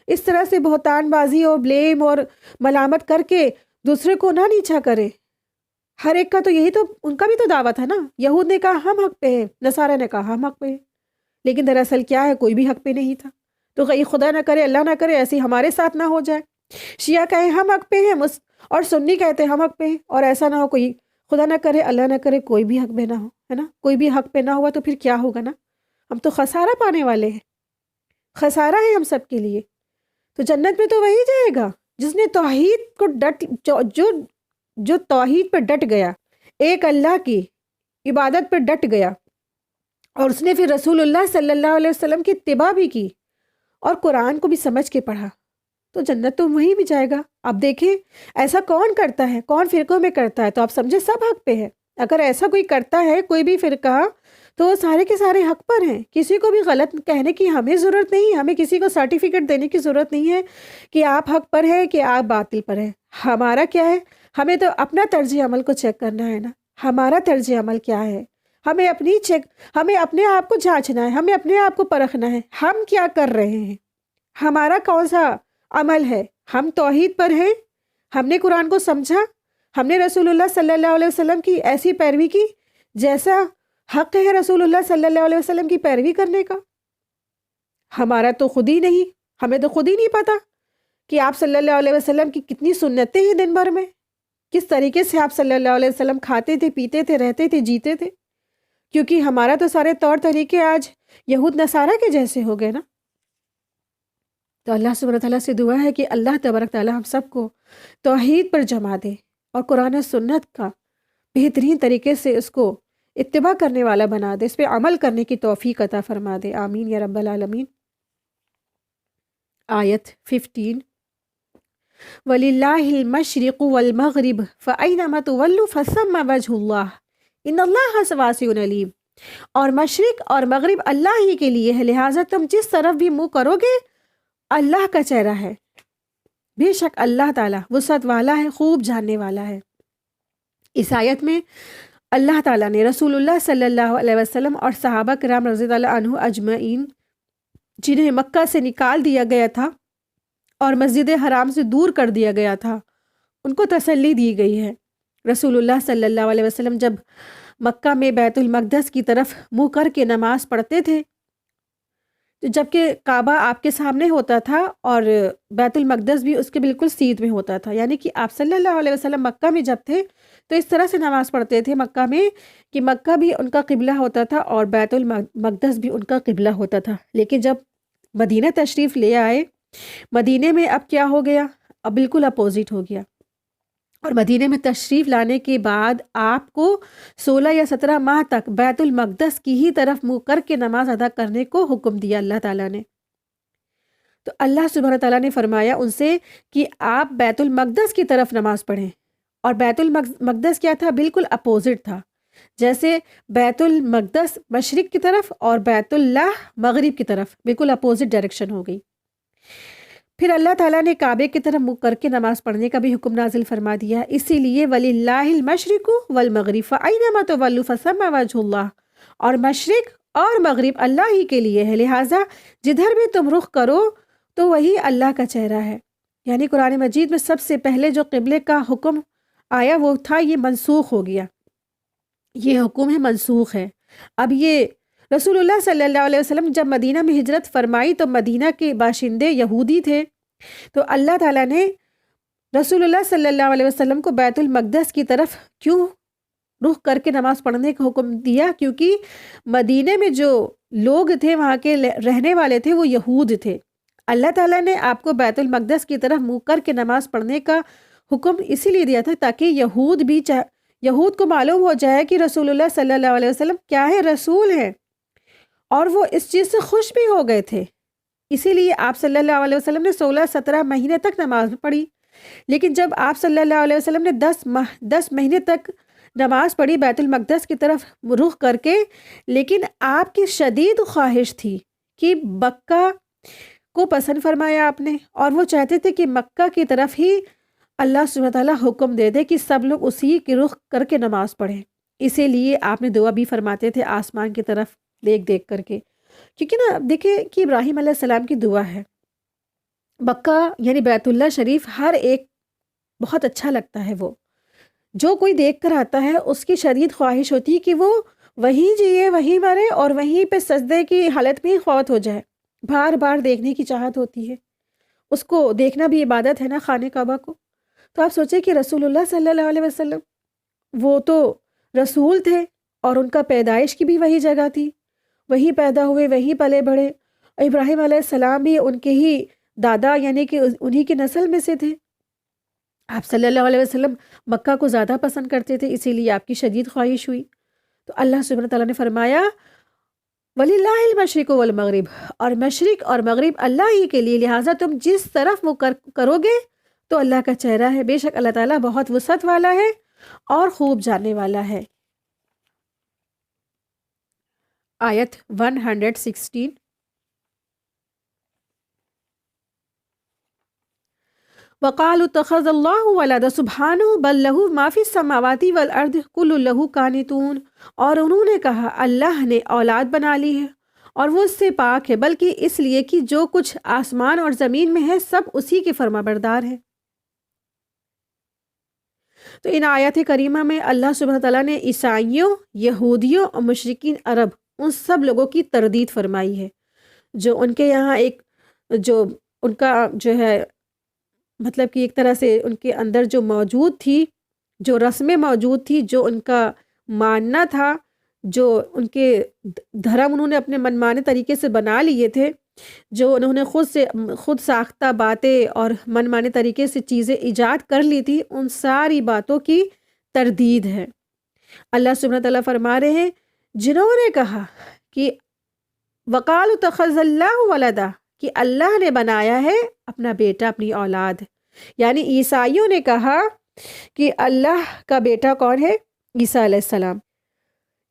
اس طرح سے بہتان بازی اور بلیم اور ملامت کر کے دوسرے کو نہ نیچا کرے۔ ہر ایک کا تو یہی تو ان کا بھی تو دعوت ہے نا۔ یہود نے کہا ہم حق پہ ہیں، نصارہ نے کہا ہم حق پہ ہیں، لیکن دراصل کیا ہے، کوئی بھی حق پہ نہیں تھا۔ تو کہیں خدا نہ کرے، اللہ نہ کرے ایسی ہمارے ساتھ نہ ہو جائے، شیعہ کہیں ہم حق پہ ہیں اور سنی کہتے ہیں ہم حق پہ ہیں، اور ایسا نہ ہو، کوئی خدا نہ کرے اللہ نہ کرے کوئی بھی حق پہ نہ ہو، ہے نا۔ کوئی بھی حق پہ نہ ہوا تو پھر کیا ہوگا نا، ہم تو خسارہ پانے والے ہیں، خسارہ ہے ہم سب کے لیے۔ تو جنت میں تو وہی جائے گا جس نے توحید کو جو توحید پہ ڈٹ گیا، ایک اللہ کی عبادت پہ ڈٹ گیا، اور اس نے پھر رسول اللہ صلی اللہ علیہ وسلم کی اتباع بھی کی اور قرآن کو بھی سمجھ کے پڑھا، تو جنت تو وہیں بھی جائے گا۔ اب دیکھیں ایسا کون کرتا ہے، کون فرقوں میں کرتا ہے، تو آپ سمجھے سب حق پہ ہے۔ اگر ایسا کوئی کرتا ہے، کوئی بھی فرقہ، تو وہ سارے کے سارے حق پر ہیں، کسی کو بھی غلط کہنے کی ہمیں ضرورت نہیں، ہمیں کسی کو سرٹیفکیٹ دینے کی ضرورت نہیں ہے کہ آپ حق پر ہیں کہ آپ باطل پر ہیں۔ ہمارا کیا ہے، ہمیں تو اپنا طرز عمل کو چیک کرنا ہے نا، ہمارا طرز عمل کیا ہے، ہمیں اپنے آپ کو جانچنا ہے، ہمیں اپنے آپ کو پرکھنا ہے، ہم کیا کر رہے ہیں، ہمارا کون سا عمل ہے، ہم توحید پر ہیں، ہم نے قرآن کو سمجھا، ہم نے رسول اللہ صلی اللہ علیہ وسلم کی ایسی پیروی کی جیسا حق ہے رسول اللہ صلی اللہ علیہ وسلم کی پیروی کرنے کا۔ ہمارا تو خود ہی نہیں، ہمیں تو خود ہی نہیں پتا کہ آپ صلی اللہ علیہ وسلم کی کتنی سنتیں ہیں دن بھر میں، کس طریقے سے آپ صلی اللہ علیہ وسلم کھاتے تھے، پیتے تھے، رہتے تھے، جیتے تھے، کیونکہ ہمارا تو سارے طور طریقے آج یہود نصارہ کے جیسے ہو گئے نا۔ تو اللہ سبحانہ تعالیٰ سے دعا ہے کہ اللہ تبارک تعالیٰ ہم سب کو توحید پر جما دے اور قرآن و سنت کا بہترین طریقے سے اس کو اتباع کرنے والا بنا دے، اس پہ عمل کرنے کی توفیق عطا فرما دے، آمین یا رب العالمین۔ آیت 15، وَلِلَّهِ الْمَشْرِقُ وَالْمَغْرِبُ فَأَيْنَمَا تُوَلُّوا فَثَمَّ وَجْهُ اللَّهِ إِنَّ اللَّهَ وَاسِعٌ عَلِيمٌ۔ اور مشرق اور مغرب اللہ ہی کے لیے ہے، لہٰذا تم جس طرف بھی منہ کرو گے اللہ کا چہرہ ہے، بے شک اللہ تعالیٰ وسعت والا ہے، خوب جاننے والا ہے۔ اس آیت میں اللہ تعالیٰ نے رسول اللہ صلی اللہ علیہ وسلم اور صحابہ کرام رضی اللہ عنہ اجمعین، جنہیں مکہ سے نکال دیا گیا تھا اور مسجد حرام سے دور کر دیا گیا تھا، ان کو تسلی دی گئی ہے۔ رسول اللہ صلی اللہ علیہ وسلم جب مکہ میں بیت المقدس کی طرف منہ کر کے نماز پڑھتے تھے، جبکہ کعبہ آپ کے سامنے ہوتا تھا اور بیت المقدس بھی اس کے بالکل سیدھ میں ہوتا تھا، یعنی کہ آپ صلی اللہ علیہ وسلم مکہ میں جب تھے تو اس طرح سے نماز پڑھتے تھے مکہ میں کہ مکہ بھی ان کا قبلہ ہوتا تھا اور بیت المقدس بھی ان کا قبلہ ہوتا تھا۔ لیکن جب مدینہ تشریف لے آئے، مدینے میں اب کیا ہو گیا؟ اب بالکل اپوزٹ ہو گیا، اور مدینے میں تشریف لانے کے بعد آپ کو 16 یا 17 ماہ تک بیت المقدس کی ہی طرف منہ کر کے نماز ادا کرنے کو حکم دیا اللہ تعالیٰ نے۔ تو اللہ سبحانہ تعالیٰ نے فرمایا ان سے کہ آپ بیت المقدس کی طرف نماز پڑھیں، اور بیت المقدس کیا تھا؟ بالکل اپوزٹ تھا، جیسے بیت المقدس مشرق کی طرف اور بیت اللہ مغرب کی طرف، بالکل اپوزٹ ڈائریکشن ہو گئی۔ پھر اللہ تعالیٰ نے کعبے کی طرف منہ کر کے نماز پڑھنے کا بھی حکم نازل فرما دیا، اسی لیے وَلِلَّهِ الْمَشْرِقُ وَالْمَغْرِبُ فَأَيْنَمَا تُوَلُّوا فَثَمَّ وَجْهُ اللَّهِ، اور مشرق اور مغرب اللہ ہی کے لیے ہے، لہٰذا جدھر بھی تم رخ کرو تو وہی اللہ کا چہرہ ہے۔ یعنی قرآن مجید میں سب سے پہلے جو قبلے کا حکم آیا وہ تھا، یہ منسوخ ہو گیا، یہ حکم ہے منسوخ ہے۔ اب یہ رسول اللہ صلی اللہ علیہ وسلم جب مدینہ میں ہجرت فرمائی تو مدینہ کے باشندے یہودی تھے، تو اللہ تعالیٰ نے رسول اللہ صلی اللہ علیہ وسلم کو بیت المقدس کی طرف کیوں رخ کر کے نماز پڑھنے کا حکم دیا؟ کیونکہ مدینے میں جو لوگ تھے، وہاں کے رہنے والے تھے، وہ یہود تھے۔ اللہ تعالیٰ نے آپ کو بیت المقدس کی طرف منہ کر کے نماز پڑھنے کا حکم اسی لیے دیا تھا تاکہ یہود کو معلوم ہو جائے کہ رسول اللہ صلی اللہ علیہ وسلم کیا ہے، رسول ہیں، اور وہ اس چیز سے خوش بھی ہو گئے تھے۔ اسی لیے آپ صلی اللہ علیہ وسلم نے 16-17 مہینے تک نماز پڑھی، لیکن جب آپ صلی اللہ علیہ وسلم نے 10 مہینے تک نماز پڑھی بیت المقدس کی طرف رخ کر کے، لیکن آپ کی شدید خواہش تھی کہ مکہ کو پسند فرمایا آپ نے، اور وہ چاہتے تھے کہ مکہ کی طرف ہی اللہ سبحانہ تعالیٰ حکم دے دے کہ سب لوگ اسی کی رخ کر کے نماز پڑھیں۔ اسی لیے آپ نے دعا بھی فرماتے تھے آسمان کی طرف دیکھ کر کے، کیونکہ نا دیکھیں کہ ابراہیم علیہ السلام کی دعا ہے، مکہ یعنی بیت اللہ شریف ہر ایک بہت اچھا لگتا ہے، وہ جو کوئی دیکھ کر آتا ہے اس کی شدید خواہش ہوتی ہے کہ وہ وہیں جیے، وہیں مرے، اور وہیں پہ سجدے کی حالت میں ہی فوت ہو جائے۔ بار بار دیکھنے کی چاہت ہوتی ہے، اس کو دیکھنا بھی عبادت ہے نا، خانہ کعبہ کو۔ تو آپ سوچیں کہ رسول اللہ صلی اللہ علیہ وسلم وہ تو رسول تھے، اور ان کا پیدائش کی بھی وہی جگہ تھی، وہی پیدا ہوئے، وہی پلے بڑھے، ابراہیم علیہ السلام بھی ان کے ہی دادا یعنی کہ انہی کی نسل میں سے تھے۔ آپ صلی اللہ علیہ وسلم مکہ کو زیادہ پسند کرتے تھے، اسی لیے آپ کی شدید خواہش ہوئی۔ تو اللہ سبحانہ تعالیٰ نے فرمایا وَلِلَّهِ الْمَشْرِقُ وَالْمَغْرِبُ، اور مشرق اور مغرب اللہ ہی کے لیے، لہٰذا تم جس طرف منہ کرو گے تو اللہ کا چہرہ ہے، بے شک اللہ تعالیٰ بہت وسعت والا ہے اور خوب جاننے والا ہے۔ آیت 116، وَقَالُوا اتَّخَذَ اللَّهُ وَلَدًا سُبْحَانَهُ بَل لَّهُ مَا فِي السَّمَاوَاتِ وَالْأَرْضِ كُلٌّ لَّهُ قَانِتُونَ، اور انہوں نے کہا اللہ نے اولاد بنا لی ہے اور وہ اس سے پاک ہے، بلکہ اس لیے کہ جو کچھ آسمان اور زمین میں ہے سب اسی کے فرما بردار ہیں۔ تو ان آیات کریمہ میں اللہ سبحانہ تعالیٰ نے عیسائیوں، یہودیوں اور مشرکین عرب ان سب لوگوں کی تردید فرمائی ہے، جو ان کے یہاں ایک جو ان کا جو ہے مطلب کہ ایک طرح سے ان کے اندر جو موجود تھی، جو رسمیں موجود تھی، جو ان کا ماننا تھا، جو ان کے دھرم انہوں نے اپنے منمانے طریقے سے بنا لیے تھے، جو انہوں نے خود ساختہ باتیں اور منمانے طریقے سے چیزیں ایجاد کر لی تھی، ان ساری باتوں کی تردید ہے۔ اللہ سبحانہ تعالیٰ فرما رہے ہیں جنہوں نے کہا کہ وَقَالُوا اتَّخَذَ اللَّهُ وَلَدًا، کہ اللہ نے بنایا ہے اپنا بیٹا، اپنی اولاد، یعنی عیسائیوں نے کہا کہ اللہ کا بیٹا کون ہے؟ عیسیٰ علیہ السلام۔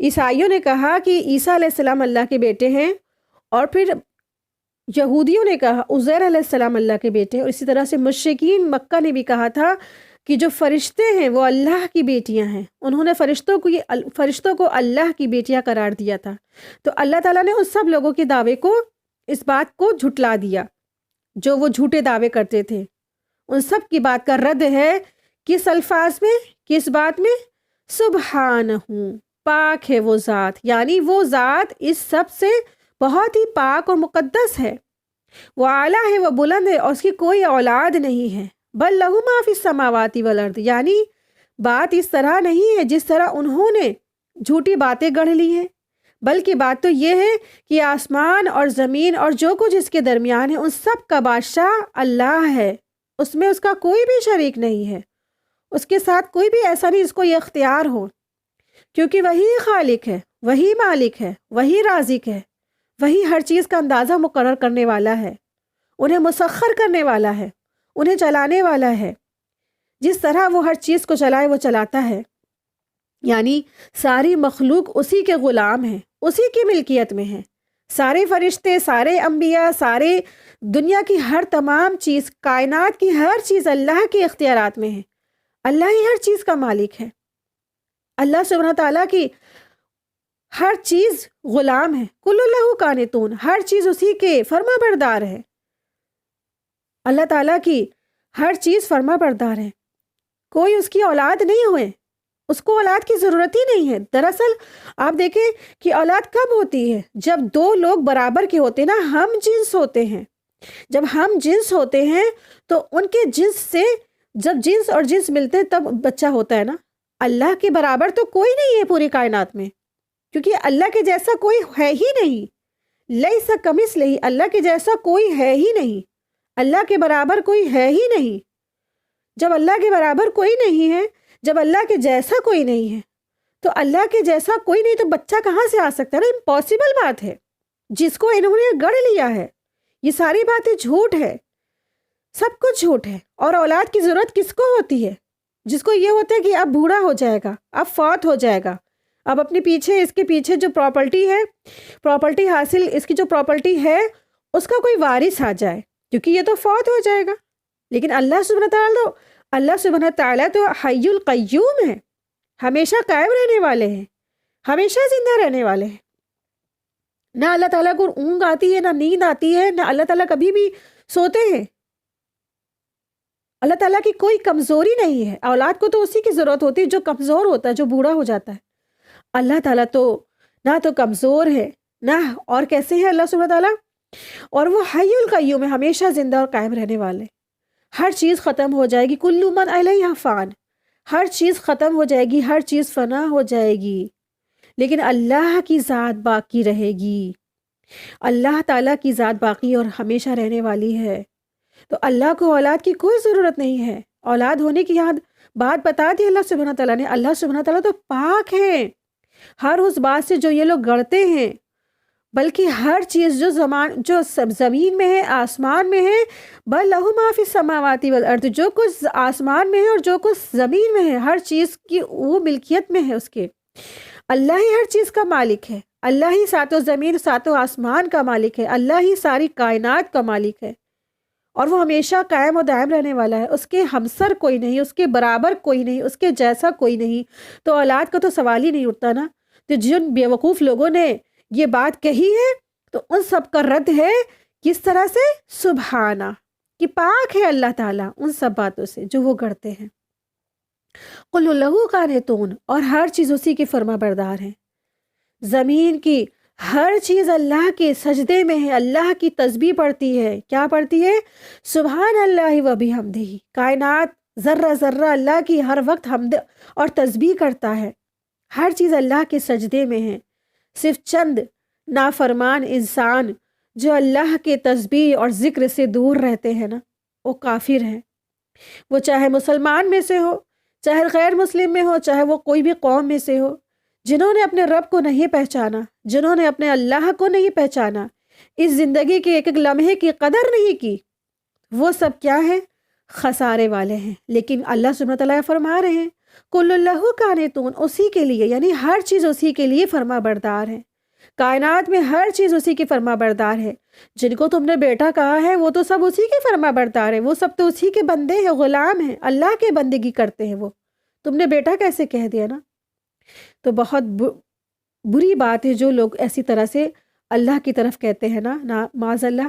عیسائیوں نے کہا کہ عیسیٰ علیہ السلام اللہ کے بیٹے ہیں، اور پھر یہودیوں نے کہا عزیر علیہ السلام اللہ کے بیٹے ہیں، اور اسی طرح سے مشرکین مکہ نے بھی کہا تھا کہ جو فرشتے ہیں وہ اللہ کی بیٹیاں ہیں، انہوں نے فرشتوں کو اللہ کی بیٹیاں قرار دیا تھا۔ تو اللہ تعالیٰ نے ان سب لوگوں کے دعوے کو، اس بات کو جھٹلا دیا جو وہ جھوٹے دعوے کرتے تھے، ان سب کی بات کا رد ہے کس الفاظ میں، کس بات میں؟ سبحانہ، پاک ہے وہ ذات، یعنی وہ ذات اس سب سے بہت ہی پاک اور مقدس ہے، وہ اعلیٰ ہے، وہ بلند ہے، اور اس کی کوئی اولاد نہیں ہے۔ بل لہ ما فی السماوات والارض، یعنی بات اس طرح نہیں ہے جس طرح انہوں نے جھوٹی باتیں گڑھ لی ہیں، بلکہ بات تو یہ ہے کہ آسمان اور زمین اور جو کچھ اس کے درمیان ہے ان سب کا بادشاہ اللہ ہے، اس میں اس کا کوئی بھی شریک نہیں ہے، اس کے ساتھ کوئی بھی ایسا نہیں جس کو یہ اختیار ہو، کیونکہ وہی خالق ہے، وہی مالک ہے، وہی رازق ہے، وہی ہر چیز کا اندازہ مقرر کرنے والا ہے، انہیں مسخر کرنے والا ہے، انہیں چلانے والا ہے، جس طرح وہ ہر چیز کو چلائے وہ چلاتا ہے، یعنی ساری مخلوق اسی کے غلام ہیں، اسی کی ملکیت میں ہے، سارے فرشتے، سارے انبیاء، سارے دنیا کی ہر تمام چیز، کائنات کی ہر چیز اللہ کے اختیارات میں ہے، اللہ ہی ہر چیز کا مالک ہے، اللہ سبحانہ تعالیٰ کی ہر چیز غلام ہے، کل اللہ قانتون، ہر چیز اسی کے فرما بردار ہے، اللہ تعالیٰ کی ہر چیز فرما بردار ہے، کوئی اس کی اولاد نہیں ہوئے، اس کو اولاد کی ضرورت ہی نہیں ہے۔ دراصل آپ دیکھیں کہ اولاد کب ہوتی ہے؟ جب دو لوگ برابر کے ہوتے ہیں نا، ہم جنس ہوتے ہیں، جب ہم جنس ہوتے ہیں تو ان کے جنس سے جب جنس اور جنس ملتے ہیں تب بچہ ہوتا ہے نا۔ اللہ کے برابر تو کوئی نہیں ہے پوری کائنات میں، کیونکہ اللہ کے جیسا کوئی ہے ہی نہیں، لیس کمثلہ، اللہ کے جیسا کوئی ہے ہی نہیں، اللہ کے برابر کوئی ہے ہی نہیں۔ جب اللہ کے برابر کوئی نہیں ہے، جب اللہ کے جیسا کوئی نہیں ہے، تو اللہ کے جیسا کوئی نہیں تو بچہ کہاں سے آ سکتا ہے نا؟ امپاسبل بات ہے، جس کو انہوں نے گڑھ لیا ہے، یہ ساری باتیں جھوٹ ہے، سب کچھ جھوٹ ہے۔ اور اولاد کی ضرورت کس کو ہوتی ہے؟ جس کو یہ ہوتا ہے کہ اب بوڑھا ہو جائے گا، اب فوت ہو جائے گا، اب اپنے پیچھے، اس کے پیچھے جو پراپرٹی ہے، پراپرٹی حاصل، اس کی جو پراپرٹی ہے اس کا کوئی وارث آ جائے، کیونکہ یہ تو فوت ہو جائے گا۔ لیکن اللہ سبحانہ تعالیٰ تو حی القیوم ہے، ہمیشہ قائم رہنے والے ہیں، ہمیشہ زندہ رہنے والے ہیں، نہ اللہ تعالیٰ کو اونگ آتی ہے، نہ نیند آتی ہے، نہ اللہ تعالیٰ کبھی بھی سوتے ہیں، اللہ تعالیٰ کی کوئی کمزوری نہیں ہے۔ اولاد کو تو اسی کی ضرورت ہوتی ہے جو کمزور ہوتا ہے، جو بوڑھا ہو جاتا ہے۔ اللہ تعالیٰ تو نہ تو کمزور ہے، نہ اور کیسے ہے اللہ سبحانہ تعالیٰ، اور وہ حی القیوم ہے، ہمیشہ زندہ اور قائم رہنے والے۔ ہر چیز ختم ہو جائے گی، کل من علیہا فان، ہر چیز ختم ہو جائے گی، ہر چیز فنا ہو جائے گی، لیکن اللہ کی ذات باقی رہے گی، اللہ تعالیٰ کی ذات باقی اور ہمیشہ رہنے والی ہے۔ تو اللہ کو اولاد کی کوئی ضرورت نہیں ہے، اولاد ہونے کی یاد بات بتا دی اللہ سبحانہ تعالیٰ نے۔ اللہ سبحانہ تعالیٰ تو پاک ہے ہر اس بات سے جو یہ لوگ گڑھتے ہیں، بلکہ ہر چیز جو زمین میں ہے، آسمان میں ہے، بل لہ ما فی السماوات والارض، جو کچھ آسمان میں ہے اور جو کچھ زمین میں ہے، ہر چیز کی وہ ملکیت میں ہے اس کے۔ اللہ ہی ہر چیز کا مالک ہے، اللہ ہی ساتوں زمین ساتوں آسمان کا مالک ہے، اللہ ہی ساری کائنات کا مالک ہے، اور وہ ہمیشہ قائم و دائم رہنے والا ہے، اس کے ہمسر کوئی نہیں، اس کے برابر کوئی نہیں، اس کے جیسا کوئی نہیں۔ تو اولاد کا تو سوال ہی نہیں اٹھتا نا۔ تو جن بیوقوف لوگوں نے یہ بات کہی ہے تو ان سب کا رد ہے کس طرح سے؟ سبحانہ، کہ پاک ہے اللہ تعالیٰ ان سب باتوں سے جو وہ گڑھتے ہیں۔ قل لہ قانتون، اور ہر چیز اسی کی فرما بردار ہے، زمین کی ہر چیز اللہ کے سجدے میں ہے، اللہ کی تسبیح پڑھتی ہے۔ کیا پڑھتی ہے؟ سبحان اللہ و بحمدہ، کائنات ذرہ ذرہ اللہ کی ہر وقت حمد اور تسبیح کرتا ہے، ہر چیز اللہ کے سجدے میں ہے۔ صرف چند نافرمان انسان جو اللہ کے تسبیح اور ذکر سے دور رہتے ہیں نا، وہ کافر ہیں، وہ چاہے مسلمان میں سے ہو، چاہے غیر مسلم میں ہو، چاہے وہ کوئی بھی قوم میں سے ہو، جنہوں نے اپنے رب کو نہیں پہچانا، جنہوں نے اپنے اللہ کو نہیں پہچانا، اس زندگی کے ایک ایک لمحے کی قدر نہیں کی، وہ سب کیا ہے؟ خسارے والے ہیں۔ لیکن اللہ سبحانہ تعالیٰ فرما رہے ہیں کل اللہ قانتون، اسی کے لیے، یعنی ہر چیز اسی کے لیے فرما بردار ہے، کائنات میں ہر چیز اسی کی فرما بردار ہے۔ جن کو تم نے بیٹا کہا ہے وہ تو سب اسی کی فرما بردار ہے، وہ سب تو اسی کے بندے ہیں، غلام ہیں، اللہ کے بندگی کرتے ہیں۔ وہ تم نے بیٹا کیسے کہہ دیا نا؟ تو بہت بری بات ہے جو لوگ ایسی طرح سے اللہ کی طرف کہتے ہیں نا، معاذ اللہ۔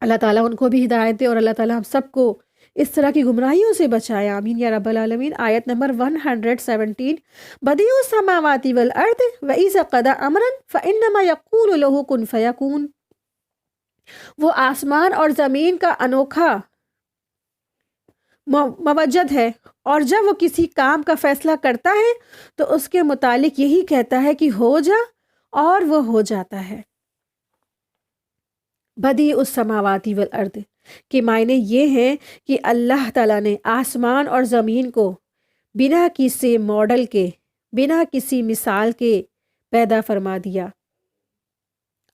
اللہ تعالیٰ ان کو بھی ہدایت دے اور اللہ تعالیٰ ہم سب کو اس طرح کی گمراہیوں سے بچائے، آمین یا رب العالمین۔ آیت نمبر 117، بدیع السماوات والارض وَإِذَا قَضَىٰ أَمْرًا فَإِنَّمَا يَقُولُ لَهُ كُن فَيَكُونُ۔ وہ آسمان اور زمین کا انوکھا موجد ہے، اور جب وہ کسی کام کا فیصلہ کرتا ہے تو اس کے متعلق یہی کہتا ہے کہ ہو جا، اور وہ ہو جاتا ہے۔ بدیع السماوات والارض کے معنی یہ ہیں کہ اللہ تعالیٰ نے آسمان اور زمین کو بنا کسی ماڈل کے، بنا کسی مثال کے پیدا فرما دیا۔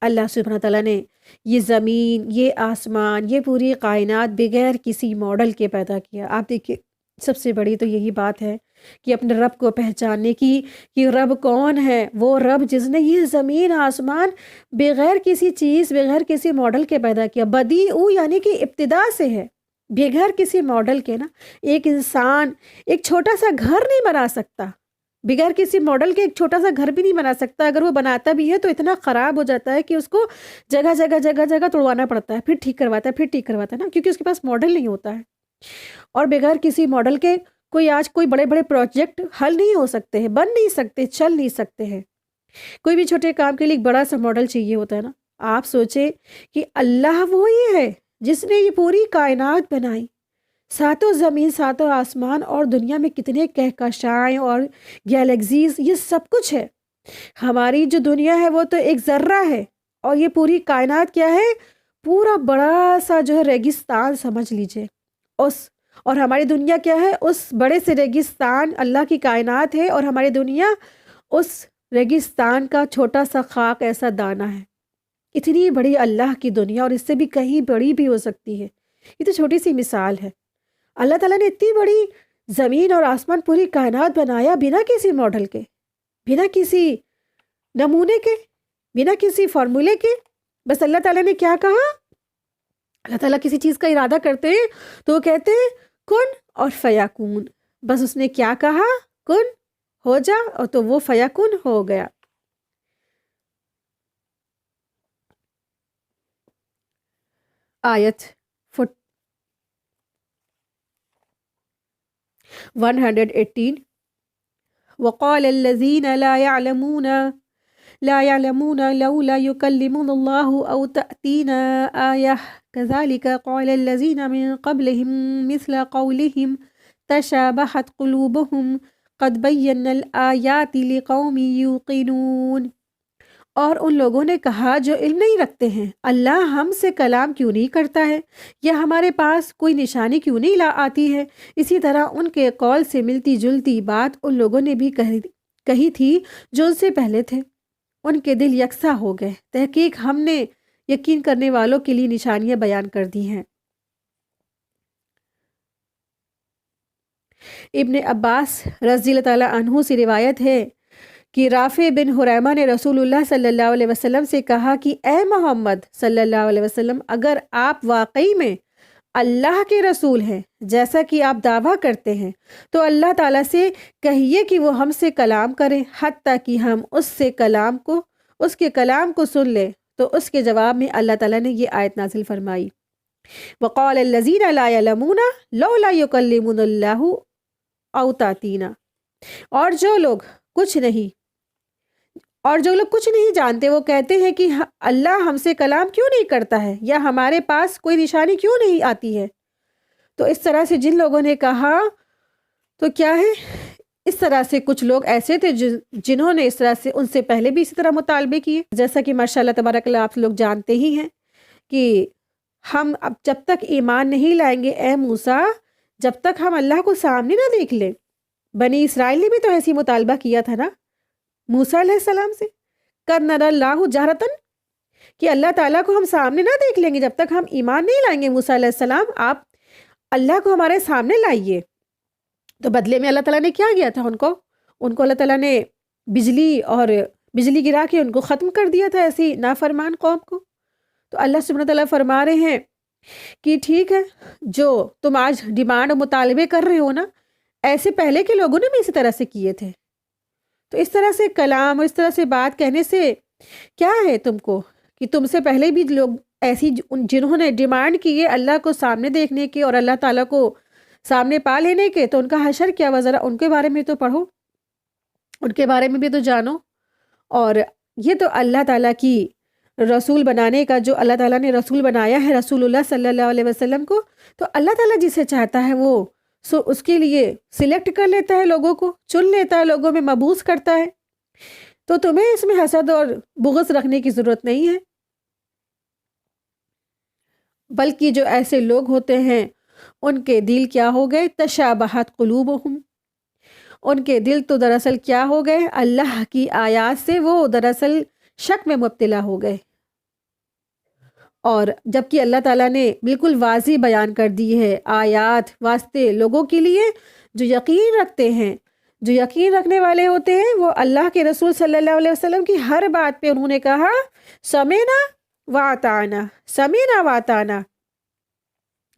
اللہ سبحانہ تعالیٰ نے یہ زمین، یہ آسمان، یہ پوری کائنات بغیر کسی ماڈل کے پیدا کیا۔ آپ دیکھیں، سب سے بڑی تو یہی بات ہے کہ اپنے رب کو پہچاننے کی کہ رب کون ہے۔ وہ رب جس نے یہ زمین آسمان بغیر کسی چیز، بغیر کسی ماڈل کے پیدا کیا۔ بدیع یعنی کہ ابتدا سے ہے، بغیر کسی ماڈل کے نا۔ ایک انسان ایک چھوٹا سا گھر نہیں بنا سکتا، بغیر کسی ماڈل کے ایک چھوٹا سا گھر بھی نہیں بنا سکتا۔ اگر وہ بناتا بھی ہے تو اتنا خراب ہو جاتا ہے کہ اس کو جگہ جگہ توڑوانا پڑتا ہے، پھر ٹھیک کرواتا ہے نا، کیونکہ اس کے پاس ماڈل نہیں ہوتا ہے۔ اور بغیر کسی ماڈل کے کوئی بڑے بڑے پروجیکٹ حل نہیں ہو سکتے ہیں، بن نہیں سکتے، چل نہیں سکتے ہیں۔ کوئی بھی چھوٹے کام کے لیے ایک بڑا سا ماڈل چاہیے ہوتا ہے نا۔ آپ سوچیں کہ اللہ وہی ہے جس نے یہ پوری کائنات بنائی، ساتوں زمین، ساتوں آسمان، اور دنیا میں کتنے کہکشائیں اور گیلیکسیز، یہ سب کچھ ہے۔ ہماری جو دنیا ہے وہ تو ایک ذرہ ہے، اور یہ پوری کائنات کیا ہے؟ پورا بڑا سا جو ہے ریگستان سمجھ لیجئے۔ اور ہماری دنیا کیا ہے؟ اس بڑے سے ریگستان، اللہ کی کائنات ہے، اور ہماری دنیا اس ریگستان کا چھوٹا سا خاک ایسا دانہ ہے۔ اتنی بڑی اللہ کی دنیا، اور اس سے بھی کہیں بڑی بھی ہو سکتی ہے۔ یہ تو چھوٹی سی مثال ہے۔ اللہ تعالیٰ نے اتنی بڑی زمین اور آسمان، پوری کائنات بنایا بنا کسی ماڈل کے، بنا کسی نمونے کے، بنا کسی فارمولے کے۔ بس اللہ تعالیٰ نے کیا کہا؟ اللہ تعالیٰ کسی چیز کا ارادہ کرتے ہیں تو وہ کہتے ہیں کن اور فیکون۔ بس اس نے کیا کہا؟ کن، ہو جا، اور تو وہ فیکون ہو گیا۔ آیت 118، وقال الذين لا يعلمون لولا يكلمنا الله أو تأتينا آية كذلك قال الذين من قبلهم مثل قولهم تشابهت قلوبهم قد بينا الآيات لقوم يوقنون۔ اور ان لوگوں نے کہا جو علم نہیں رکھتے ہیں، اللہ ہم سے کلام کیوں نہیں کرتا ہے، یا ہمارے پاس کوئی نشانی کیوں نہیں آتی ہے۔ اسی طرح ان کے قول سے ملتی جلتی بات ان لوگوں نے بھی کہی تھی جو ان سے پہلے تھے۔ ان کے دل یکساں ہو گئے۔ تحقیق ہم نے یقین کرنے والوں کے لیے نشانیاں بیان کر دی ہیں۔ ابن عباس رضی اللہ تعالیٰ عنہ سے روایت ہے کہ رافع بن حریمہ نے رسول اللہ صلی اللہ علیہ وسلم سے کہا کہ اے محمد صلی اللہ علیہ وسلم، اگر آپ واقعی میں اللہ کے رسول ہیں جیسا کہ آپ دعویٰ کرتے ہیں تو اللہ تعالیٰ سے کہیے کہ وہ ہم سے کلام کریں، حتیٰ کہ ہم اس کے کلام کو سن لیں۔ تو اس کے جواب میں اللہ تعالیٰ نے یہ آیت نازل فرمائی، وقال الذین لا یعلمون لولا یکلمنا اللہ او تأتینا۔ اور جو لوگ کچھ نہیں جانتے وہ کہتے ہیں کہ اللہ ہم سے کلام کیوں نہیں کرتا ہے، یا ہمارے پاس کوئی نشانی کیوں نہیں آتی ہے۔ تو اس طرح سے جن لوگوں نے کہا تو کیا ہے، اس طرح سے کچھ لوگ ایسے تھے جنہوں نے اس طرح سے ان سے پہلے بھی اسی طرح مطالبے کیے۔ جیسا کہ ماشاءاللہ تبارک اللہ آپ لوگ جانتے ہی ہیں کہ ہم اب جب تک ایمان نہیں لائیں گے اے موسیٰ، جب تک ہم اللہ کو سامنے نہ دیکھ لیں۔ بنی اسرائیل نے بھی تو ایسی مطالبہ کیا تھا نا موسیٰ علیہ السلام سے، قد نری اللہ جہرتاً، کہ اللہ تعالیٰ کو ہم سامنے نہ دیکھ لیں گے جب تک ہم ایمان نہیں لائیں گے۔ موسیٰ علیہ السلام آپ اللہ کو ہمارے سامنے لائیے۔ تو بدلے میں اللہ تعالیٰ نے کیا کیا تھا؟ ان کو اللہ تعالیٰ نے بجلی گرا کے ان کو ختم کر دیا تھا، ایسی نافرمان قوم کو۔ تو اللہ سبحانہ تعالیٰ فرما رہے ہیں کہ ٹھیک ہے، جو تم آج ڈیمانڈ و مطالبے کر رہے ہو نا، ایسے پہلے کے لوگوں نے بھی اسی طرح سے کیے تھے۔ تو اس طرح سے کلام اور اس طرح سے بات کہنے سے کیا ہے تم کو، کہ تم سے پہلے بھی لوگ ایسی جنہوں نے ڈیمانڈ کی ہے اللہ کو سامنے دیکھنے کی اور اللہ تعالیٰ کو سامنے پا لینے کے، تو ان کا حشر کیا ہوا، ذرا ان کے بارے میں تو پڑھو، ان کے بارے میں بھی تو جانو۔ اور یہ تو اللہ تعالیٰ کی رسول بنانے کا، جو اللہ تعالیٰ نے رسول بنایا ہے رسول اللہ صلی اللہ علیہ وسلم کو، تو اللہ تعالیٰ جسے چاہتا ہے وہ اس کے لیے سلیکٹ کر لیتا ہے، لوگوں کو چن لیتا ہے، لوگوں میں مبعوث کرتا ہے۔ تو تمہیں اس میں حسد اور بغض رکھنے کی ضرورت نہیں ہے، بلکہ جو ایسے لوگ ہوتے ہیں ان کے دل کیا ہو گئے، تشابہت قلوبہم، ان کے دل تو دراصل کیا ہو گئے، اللہ کی آیات سے وہ دراصل شک میں مبتلا ہو گئے۔ اور جبکہ اللہ تعالیٰ نے بالکل واضح بیان کر دی ہے آیات واسطے لوگوں کے لیے جو یقین رکھتے ہیں، جو یقین رکھنے والے ہوتے ہیں، وہ اللہ کے رسول صلی اللہ علیہ وسلم کی ہر بات پہ انہوں نے کہا سمینا واتانا، سمینا واتانا۔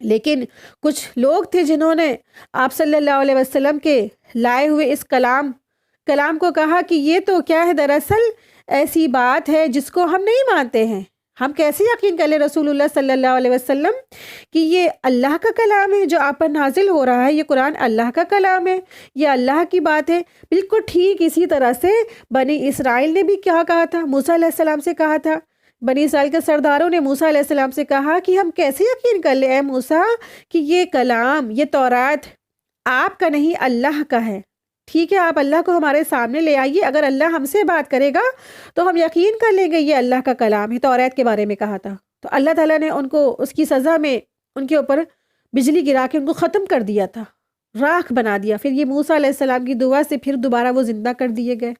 لیکن کچھ لوگ تھے جنہوں نے آپ صلی اللہ علیہ وسلم کے لائے ہوئے اس کلام کو کہا کہ یہ تو کیا ہے، دراصل ایسی بات ہے جس کو ہم نہیں مانتے ہیں، ہم کیسے یقین کر لیں رسول اللہ صلی اللہ علیہ وسلم کہ یہ اللہ کا کلام ہے جو آپ پر نازل ہو رہا ہے، یہ قرآن اللہ کا کلام ہے، یہ اللہ کی بات ہے۔ بالکل ٹھیک اسی طرح سے بنی اسرائیل نے بھی کیا کہا تھا، موسیٰ علیہ السلام سے کہا تھا، بنی اسرائیل کے سرداروں نے موسیٰ علیہ السلام سے کہا کہ ہم کیسے یقین کر لیں اے موسیٰ کہ یہ کلام، یہ تورات آپ کا نہیں اللہ کا ہے۔ ٹھیک ہے، آپ اللہ کو ہمارے سامنے لے آئیے، اگر اللہ ہم سے بات کرے گا تو ہم یقین کر لیں گے یہ اللہ کا کلام ہے۔ تورات کے بارے میں کہا تھا، تو اللہ تعالیٰ نے ان کو اس کی سزا میں ان کے اوپر بجلی گرا کے ان کو ختم کر دیا تھا، راکھ بنا دیا۔ پھر یہ موسیٰ علیہ السلام کی دعا سے پھر دوبارہ وہ زندہ کر دیے گئے۔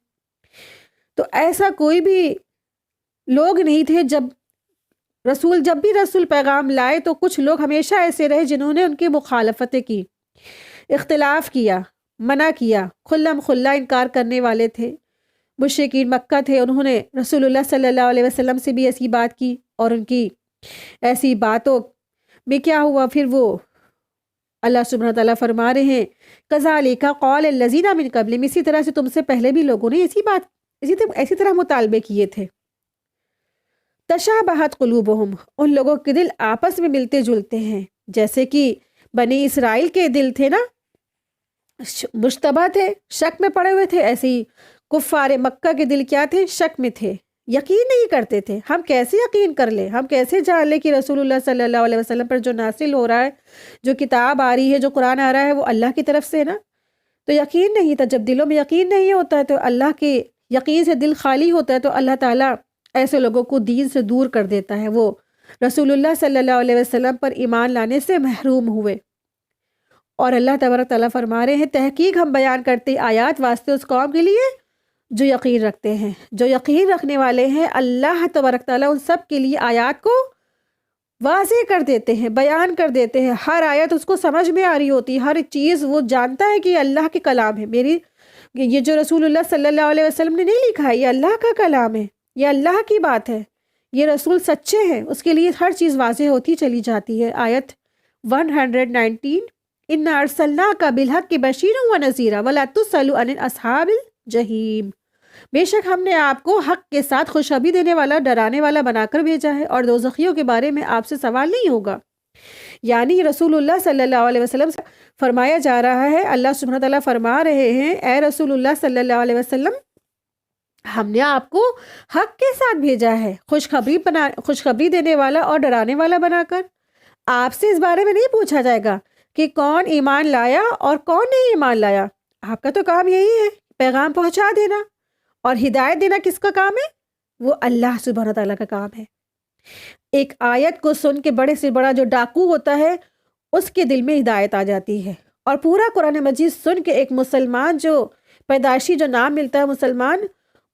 تو ایسا کوئی بھی لوگ نہیں تھے جب بھی رسول پیغام لائے تو کچھ لوگ ہمیشہ ایسے رہے جنہوں نے ان کی مخالفتیں کی، اختلاف کیا، منع کیا، خلم خلا انکار کرنے والے تھے۔ مشرکین مکہ تھے، انہوں نے رسول اللہ صلی اللہ علیہ وسلم سے بھی ایسی بات کی، اور ان کی ایسی باتوں میں کیا ہوا، پھر وہ اللہ سبحانہ تعالیٰ فرما رہے ہیں کذالک قال الذین من قبلہم، اسی طرح سے تم سے پہلے بھی لوگوں نے اسی طرح مطالبے کیے تھے۔ تشابہت قلوبہم، ان لوگوں کے دل آپس میں ملتے جلتے ہیں، جیسے کہ بنی اسرائیل کے دل تھے نا، مشتبہ تھے، شک میں پڑے ہوئے تھے، ایسے ہی کفار مکہ کے دل کیا تھے، شک میں تھے، یقین نہیں کرتے تھے۔ ہم کیسے یقین کر لیں، ہم کیسے جان لیں کہ رسول اللہ صلی اللہ علیہ وسلم پر جو نازل ہو رہا ہے، جو کتاب آ رہی ہے، جو قرآن آ رہا ہے، وہ اللہ کی طرف سے ہے نا۔ تو یقین نہیں تھا، جب دلوں میں یقین نہیں ہوتا ہے تو اللہ کے یقین سے دل خالی ہوتا ہے تو اللہ تعالیٰ ایسے لوگوں کو دین سے دور کر دیتا ہے، وہ رسول اللہ صلی اللہ علیہ وسلم پر ایمان لانے سے محروم ہوئے۔ اور اللہ تبارک تعالیٰ فرما رہے ہیں تحقیق ہم بیان کرتے آیات واسطے اس قوم کے لیے جو یقین رکھتے ہیں، جو یقین رکھنے والے ہیں۔ اللہ تبارک تعالیٰ ان سب کے لیے آیات کو واضح کر دیتے ہیں، بیان کر دیتے ہیں، ہر آیت اس کو سمجھ میں آ رہی ہوتی ہے، ہر چیز وہ جانتا ہے کہ یہ اللہ کے کلام ہے، یہ جو رسول اللہ صلی اللہ علیہ وسلم نے نہیں لکھا ہے، یہ اللہ کا کلام ہے، یہ اللہ کی بات ہے، یہ رسول سچے ہیں، اس کے لیے ہر چیز واضح ہوتی چلی جاتی ہے۔ آیت 119 اِنَّا أَرْسَلْنَاكَ بِالْحَقِّ بَشِيرًا وَنَذِيرًا وَلَا تُسْأَلُ عَنِ أَصْحَابِ الْجَحِيمِ، بے شک ہم نے آپ کو حق کے ساتھ خوشخبری دینے والا، ڈرانے والا بنا کر بھیجا ہے، اور دوزخیوں کے بارے میں آپ سے سوال نہیں ہوگا۔ یعنی رسول اللہ صلی اللہ علیہ وسلم سے فرمایا جا رہا ہے، اللہ سبحانہ تعالیٰ فرما رہے ہیں اے رسول اللہ صلی اللہ علیہ وسلم، ہم نے آپ کو حق کے ساتھ بھیجا ہے، خوشخبری دینے والا اور ڈرانے والا بنا کر۔ آپ سے اس بارے میں نہیں پوچھا جائے گا کہ کون ایمان لایا اور کون نہیں ایمان لایا، آپ کا تو کام یہی ہے، پیغام پہنچا دینا، اور ہدایت دینا کس کا کام ہے؟ وہ اللہ سبحانہ تعالیٰ کا کام ہے۔ ایک آیت کو سن کے بڑے سے بڑا جو ڈاکو ہوتا ہے اس کے دل میں ہدایت آ جاتی ہے، اور پورا قرآن مجید سن کے ایک مسلمان جو پیدائشی جو نام ملتا ہے مسلمان،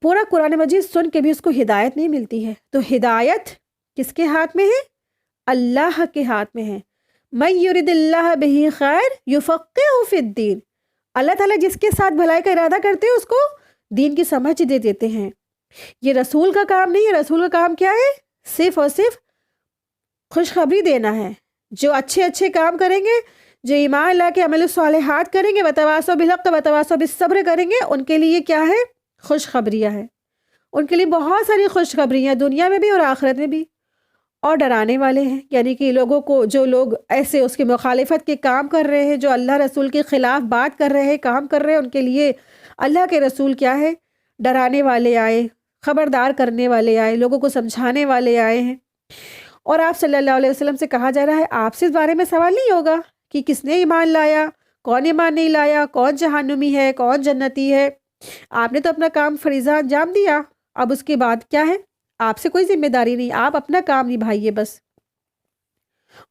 پورا قرآن مجید سن کے بھی اس کو ہدایت نہیں ملتی ہے۔ تو ہدایت کس کے ہاتھ میں ہے؟ اللہ کے ہاتھ میں ہے۔ مَن یُرِدِ اللَّهُ بِهِ خَیْرًا یُفَقِّهُ فِی الدِّین، اللہ تعالیٰ جس کے ساتھ بھلائی کا ارادہ کرتے ہیں اس کو دین کی سمجھ دے دیتے ہیں۔ یہ رسول کا کام نہیں ہے، رسول کا کام کیا ہے؟ صرف اور صرف خوشخبری دینا ہے۔ جو اچھے کام کریں گے، جو ایمان لا کے عمل الصالحات کریں گے، وتواصوا بالحق وتواصوا بالصبر کریں گے، ان کے لیے کیا ہے؟ خوشخبریاں ہیں، ان کے لیے بہت ساری خوشخبریاں، دنیا میں بھی اور آخرت میں بھی۔ اور ڈرانے والے ہیں، یعنی کہ لوگوں کو، جو لوگ ایسے اس کی مخالفت کے کام کر رہے ہیں، جو اللہ رسول کے خلاف بات کر رہے ہیں، کام کر رہے ہیں، ان کے لیے اللہ کے رسول کیا ہے؟ ڈرانے والے آئے، خبردار کرنے والے آئے، لوگوں کو سمجھانے والے آئے ہیں۔ اور آپ صلی اللہ علیہ وسلم سے کہا جا رہا ہے آپ سے اس بارے میں سوال نہیں ہوگا کہ کس نے ایمان لایا، کون ایمان نہیں لایا، کون جہنمی ہے، کون جنتی ہے۔ آپ نے تو اپنا کام فریضہ انجام دیا، اب اس کے بعد کیا ہے؟ آپ سے کوئی ذمہ داری نہیں، آپ اپنا کام نبھائیے بس۔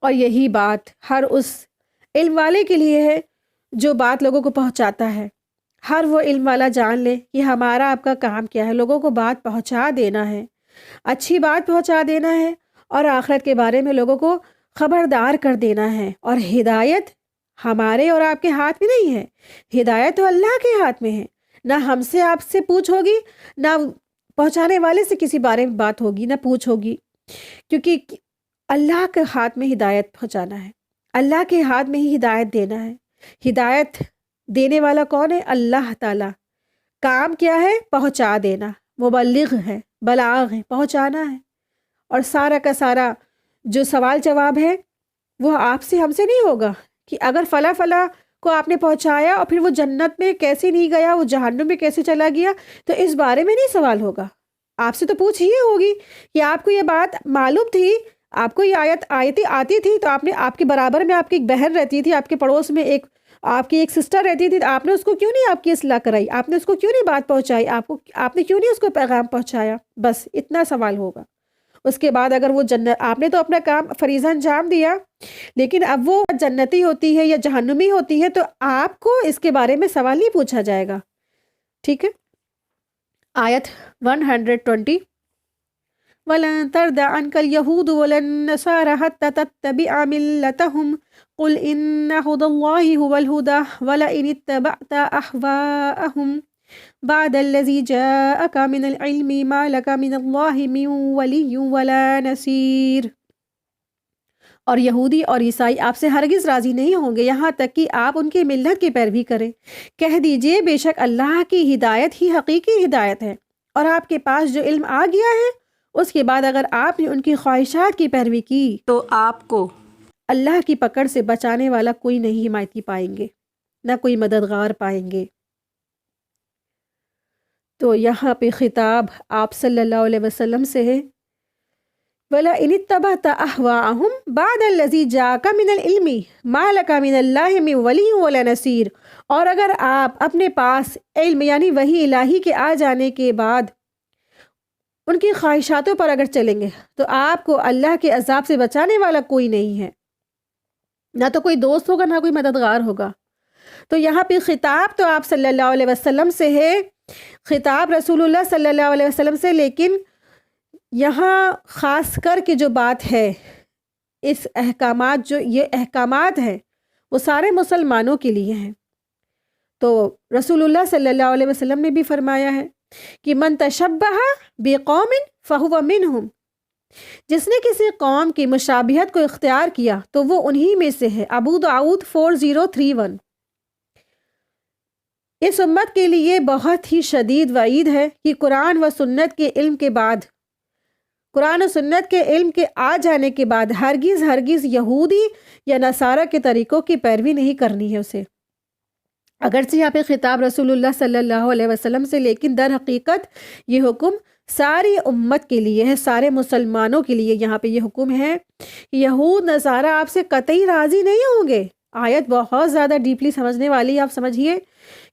اور یہی بات ہر اس علم والے کے لیے ہے جو بات لوگوں کو پہنچاتا ہے۔ ہر وہ علم والا جان لے کہ ہمارا آپ کا کام کیا ہے، لوگوں کو بات پہنچا دینا ہے، اچھی بات پہنچا دینا ہے، اور آخرت کے بارے میں لوگوں کو خبردار کر دینا ہے۔ اور ہدایت ہمارے اور آپ کے ہاتھ میں نہیں ہے، ہدایت تو اللہ کے ہاتھ میں ہے۔ نہ ہم سے آپ سے پوچھ ہوگی، نہ پہنچانے والے سے کسی بارے میں بات ہوگی، نہ پوچھ ہوگی، کیونکہ اللہ کے ہاتھ میں ہدایت پہنچانا ہے، اللہ کے ہاتھ میں ہی ہدایت دینا ہے۔ ہدایت دینے والا کون ہے؟ اللہ تعالیٰ۔ کام کیا ہے؟ پہنچا دینا، مبلغ ہے، بلاغ ہے، پہنچانا ہے۔ اور سارا کا سارا جو سوال جواب ہے وہ آپ سے، ہم سے نہیں ہوگا کہ اگر فلاں فلاں کو آپ نے پہنچایا اور پھر وہ جنت میں کیسے نہیں گیا، وہ جہنم میں کیسے چلا گیا، تو اس بارے میں نہیں سوال ہوگا۔ آپ سے تو پوچھ یہ ہوگی کہ آپ کو یہ بات معلوم تھی، آپ کو یہ آیتیں آتی تھی، تو آپ نے، آپ کے برابر میں آپ کی ایک بہن رہتی تھی، آپ کے پڑوس میں آپ کی ایک سسٹر رہتی تھی، تو آپ نے اس کو کیوں نہیں آپ کی اصلاح کرائی؟ آپ نے اس کو کیوں نہیں بات پہنچائی؟ آپ نے کیوں نہیں اس کو پیغام پہنچایا؟ بس اتنا سوال ہوگا۔ اس کے بعد اگر وہ جنت، آپ نے تو اپنا کام فریضہ انجام دیا، لیکن اب وہ جنتی ہوتی ہے یا جہنمی ہوتی ہے تو آپ کو اس کے بارے میں سوال نہیں پوچھا جائے گا۔ ٹھیک ہے، آیت 120، وَلَن تَرْضَ عَنْكَ الْيَهُودُ وَلَا النَّصَارَىٰ حَتَّىٰ تَتَّبِعَ مِلَّتَهُمْ قُلْ إِنَّ هُدَى اللَّهِ هُوَ الْهُدَىٰ وَلَئِنِ اتَّبَعْتَ أَهْوَاءَهُمْ بعد الذي جاءك من العلم ما لك من الله من ولي ولا نصير۔ اور یہودی اور عیسائی آپ سے ہرگز راضی نہیں ہوں گے یہاں تک کہ آپ ان کی ملت کی پیروی کریں۔ کہہ دیجئے بے شک اللہ کی ہدایت ہی حقیقی ہدایت ہے، اور آپ کے پاس جو علم آ گیا ہے اس کے بعد اگر آپ نے ان کی خواہشات کی پیروی کی تو آپ کو اللہ کی پکڑ سے بچانے والا کوئی نہیں حمایتی پائیں گے، نہ کوئی مددگار پائیں گے۔ تو یہاں پہ خطاب آپ صلی اللہ علیہ وسلم سے ہے، وَلَئِنِ اتَّبَعْتَ أَهْوَاءَهُمْ بَعْدَ الَّذِي جَاءَكَ مِنَ الْعِلْمِ مَا لَكَ مِنَ اللَّهِ مِن وَلِيٍّ وَلَا نَصِيرٍ۔ اور اگر آپ اپنے پاس علم یعنی وحی الہی کے آ جانے کے بعد ان کی خواہشاتوں پر اگر چلیں گے تو آپ کو اللہ کے عذاب سے بچانے والا کوئی نہیں ہے، نہ تو کوئی دوست ہوگا، نہ کوئی مددگار ہوگا۔ تو یہاں پہ خطاب تو آپ صلی اللہ علیہ وسلم سے ہے، خطاب رسول اللہ صلی اللہ علیہ وسلم سے، لیکن یہاں خاص کر کے جو بات ہے، اس احکامات، جو یہ احکامات ہیں وہ سارے مسلمانوں کے لیے ہیں۔ تو رسول اللہ صلی اللہ علیہ وسلم نے بھی فرمایا ہے کہ من تشبہ بقوم فہو منہم، جس نے کسی قوم کی مشابہت کو اختیار کیا تو وہ انہی میں سے ہے۔ ابو داؤد 4031۔ اس امت کے لیے بہت ہی شدید وعید ہے کہ قرآن و سنت کے علم کے بعد، قرآن و سنت کے علم کے آ جانے کے بعد ہرگز یہودی یا نصارہ کے طریقوں کی پیروی نہیں کرنی ہے اسے۔ اگرچہ یہاں پہ خطاب رسول اللہ صلی اللہ علیہ وسلم سے، لیکن در حقیقت یہ حکم ساری امت کے لیے ہے، سارے مسلمانوں کے لیے یہاں پہ یہ حکم ہے۔ یہود نصارہ آپ سے قطعی راضی نہیں ہوں گے۔ آیت بہت زیادہ ڈیپلی سمجھنے والی، آپ سمجھیے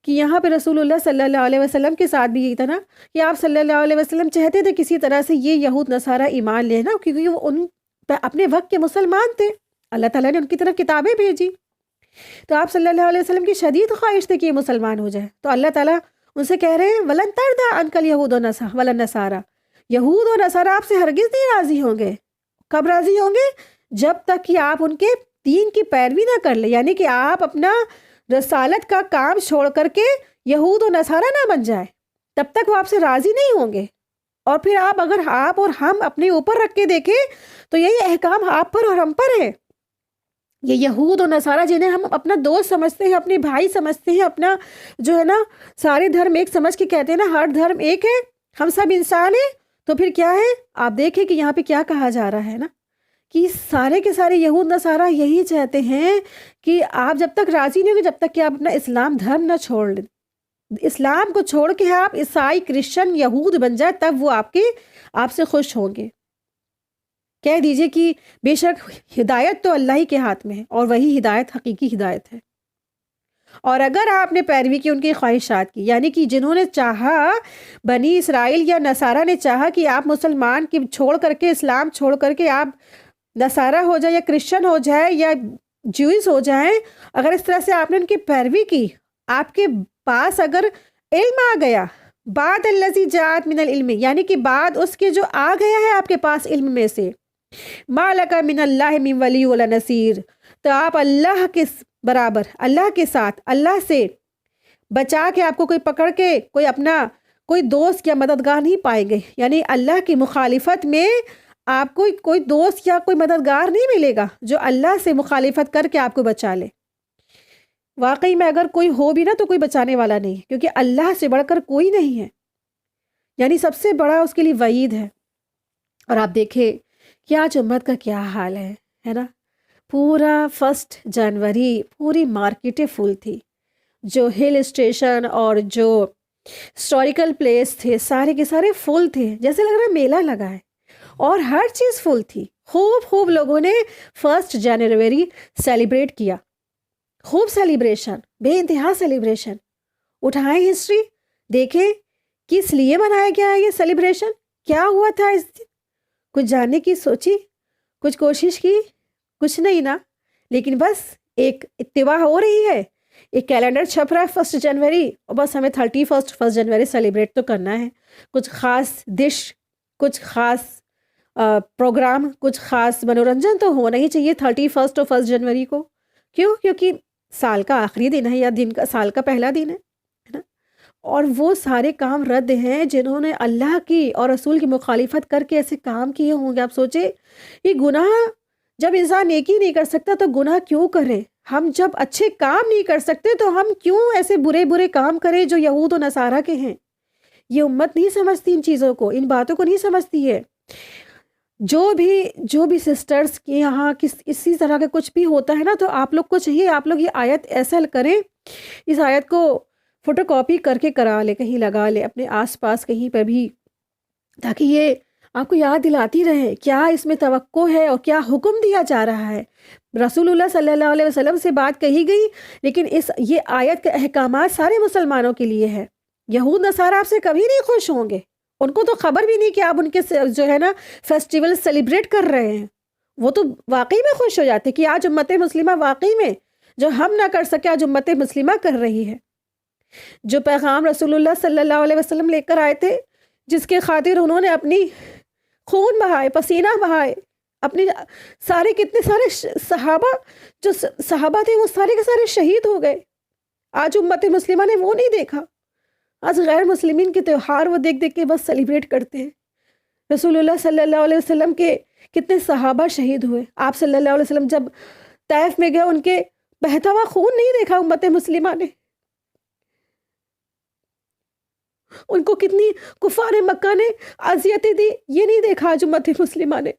کہ یہاں پہ رسول اللہ صلی اللہ علیہ وسلم کے ساتھ بھی یہی تھا نا کہ آپ صلی اللہ علیہ وسلم چاہتے تھے کسی طرح سے یہ یہود نصارہ ایمان لینا، کیونکہ وہ ان اپنے وقت کے مسلمان تھے، اللہ تعالیٰ نے ان کی طرف کتابیں بھیجی، تو آپ صلی اللہ علیہ وسلم کی شدید خواہش تھی کہ یہ مسلمان ہو جائے۔ تو اللہ تعالیٰ ان سے کہہ رہے ہیں وَلَن تَرْضَىٰ عَنْكَ الْيَهُودُ وَلَا النَّصَارَىٰ، یہود اور نصارہ آپ سے ہرگز نہیں راضی ہوں گے۔ کب راضی ہوں گے؟ جب تک کہ آپ ان کے دین کی پیروی نہ کر لیں، یعنی کہ آپ اپنا رسالت کا کام چھوڑ کر کے یہود و نصارہ نہ بن جائے، تب تک وہ آپ سے راضی نہیں ہوں گے۔ اور پھر اگر آپ اور ہم اپنے اوپر رکھ کے دیکھیں تو یہی احکام آپ پر اور ہم پر ہے۔ یہ یہود و نصارہ جنہیں ہم اپنا دوست سمجھتے ہیں، اپنے بھائی سمجھتے ہیں، اپنا جو ہے نا سارے دھرم ایک سمجھ کے کہتے ہیں نا، ہر دھرم ایک ہے، ہم سب انسان ہیں، تو پھر کیا ہے؟ آپ دیکھیں کہ یہاں پہ کیا کہا جا رہا ہے نا کہ سارے کے سارے یہود نصارہ یہی چاہتے ہیں کہ آپ جب تک راضی نہیں ہوں گے، جب تک کہ آپ اپنا اسلام دھرم نہ چھوڑ لیں، اسلام کو چھوڑ کے آپ عیسائی کرسچن یہود بن جائے، تب وہ آپ سے خوش ہوں گے۔ کہہ دیجئے کہ بے شک ہدایت تو اللہ ہی کے ہاتھ میں ہے، اور وہی ہدایت حقیقی ہدایت ہے۔ اور اگر آپ نے پیروی کی ان کی خواہشات کی، یعنی کہ جنہوں نے چاہا، بنی اسرائیل یا نصارہ نے چاہا کہ آپ مسلمان کی چھوڑ کر کے، اسلام چھوڑ کر کے آپ نصارہ ہو جائے یا کرسچن ہو جائے یا جوئس ہو جائیں، اگر اس طرح سے آپ نے ان کی پیروی کی، آپ کے پاس اگر علم آ گیا، بعد الذی جاءت من العلم، یعنی کہ بعد اس کے جو آ گیا ہے آپ کے پاس علم میں سے، ما لک من اللہ من ولی ولا نصیر، تو آپ اللہ کے برابر، اللہ کے ساتھ، اللہ سے بچا کے آپ کو کوئی پکڑ کے کوئی اپنا کوئی دوست یا مددگار نہیں پائیں گے، یعنی اللہ کی مخالفت میں آپ کو کوئی دوست یا کوئی مددگار نہیں ملے گا جو اللہ سے مخالفت کر کے آپ کو بچا لے۔ واقعی میں اگر کوئی ہو بھی نا تو کوئی بچانے والا نہیں ہے، کیونکہ اللہ سے بڑھ کر کوئی نہیں ہے، یعنی سب سے بڑا اس کے لیے وعید ہے۔ اور آپ دیکھیں کہ آج امت کا کیا حال ہے نا، پورا 1 جنوری پوری مارکیٹیں فل تھی، جو ہل اسٹیشن اور جو ہسٹوریکل پلیس تھے سارے کے سارے فل تھے، جیسے لگ رہا میلہ لگا ہے، اور ہر چیز فل تھی۔ خوب لوگوں نے 1 جنوری سیلیبریٹ کیا، خوب سیلیبریشن، بے انتہا سیلیبریشن۔ اٹھائیں ہسٹری، دیکھیں کس لیے منایا گیا ہے یہ سیلیبریشن، کیا ہوا تھا اس دن، کچھ جاننے کی سوچی، کچھ کوشش کی، کچھ نہیں نا، لیکن بس ایک اتباع ہو رہی ہے، ایک کیلنڈر چھپ رہا ہے 1 جنوری، اور بس ہمیں 1 جنوری سیلیبریٹ تو کرنا ہے، کچھ خاص ڈش، کچھ خاص پروگرام، کچھ خاص منورنجن تو ہونا ہی چاہیے 31 اور 1 جنوری کو۔ کیوں؟ کیونکہ سال کا آخری دن ہے، یا سال کا پہلا دن ہے نا، اور وہ سارے کام رد ہیں جنہوں نے اللہ کی اور رسول کی مخالفت کر کے ایسے کام کیے ہوں گے۔ آپ سوچیں، یہ گناہ، جب انسان نیکی نہیں کر سکتا تو گناہ کیوں کرے؟ ہم جب اچھے کام نہیں کر سکتے تو ہم کیوں ایسے برے کام کریں جو یہود و نصارہ کے ہیں؟ یہ امت نہیں سمجھتی ان چیزوں کو، ان باتوں کو نہیں سمجھتی ہے۔ جو بھی سسٹرز کے یہاں اسی طرح کا کچھ بھی ہوتا ہے نا، تو آپ لوگ کو چاہیے آپ لوگ یہ آیت ایسا کریں، اس آیت کو فوٹو کاپی کر کے کرا لے، کہیں لگا لے اپنے آس پاس کہیں پر بھی، تاکہ یہ آپ کو یاد دلاتی رہے کیا اس میں توقع ہے اور کیا حکم دیا جا رہا ہے۔ رسول اللہ صلی اللہ علیہ وسلم سے بات کہی گئی، لیکن یہ آیت کے احکامات سارے مسلمانوں کے لیے ہے۔ یہود نصارہ آپ سے کبھی نہیں خوش ہوں گے، ان کو تو خبر بھی نہیں کہ آپ ان کے جو ہے نا فیسٹیول سیلیبریٹ کر رہے ہیں، وہ تو واقعی میں خوش ہو جاتے کہ آج امت مسلمہ واقعی میں جو ہم نہ کر سکے آج امت مسلمہ کر رہی ہے۔ جو پیغام رسول اللہ صلی اللہ علیہ وسلم لے کر آئے تھے، جس کے خاطر انہوں نے اپنی خون بہائے، پسینہ بہائے، اپنے سارے کتنے سارے صحابہ تھے وہ سارے کے سارے شہید ہو گئے، آج امت مسلمہ نے وہ نہیں دیکھا۔ آج غیر مسلمین کے تہوار وہ دیکھ کے بس سیلیبریٹ کرتے ہیں۔ رسول اللہ صلی اللہ علیہ وسلم کے کتنے صحابہ شہید ہوئے، آپ صلی اللہ علیہ وسلم جب طائف میں گئے ان کے بہتا ہوا خون نہیں دیکھا امت مسلمہ نے، ان کو کتنی کفار مکہ نے اذیتیں دی یہ نہیں دیکھا آج امت مسلمہ نے۔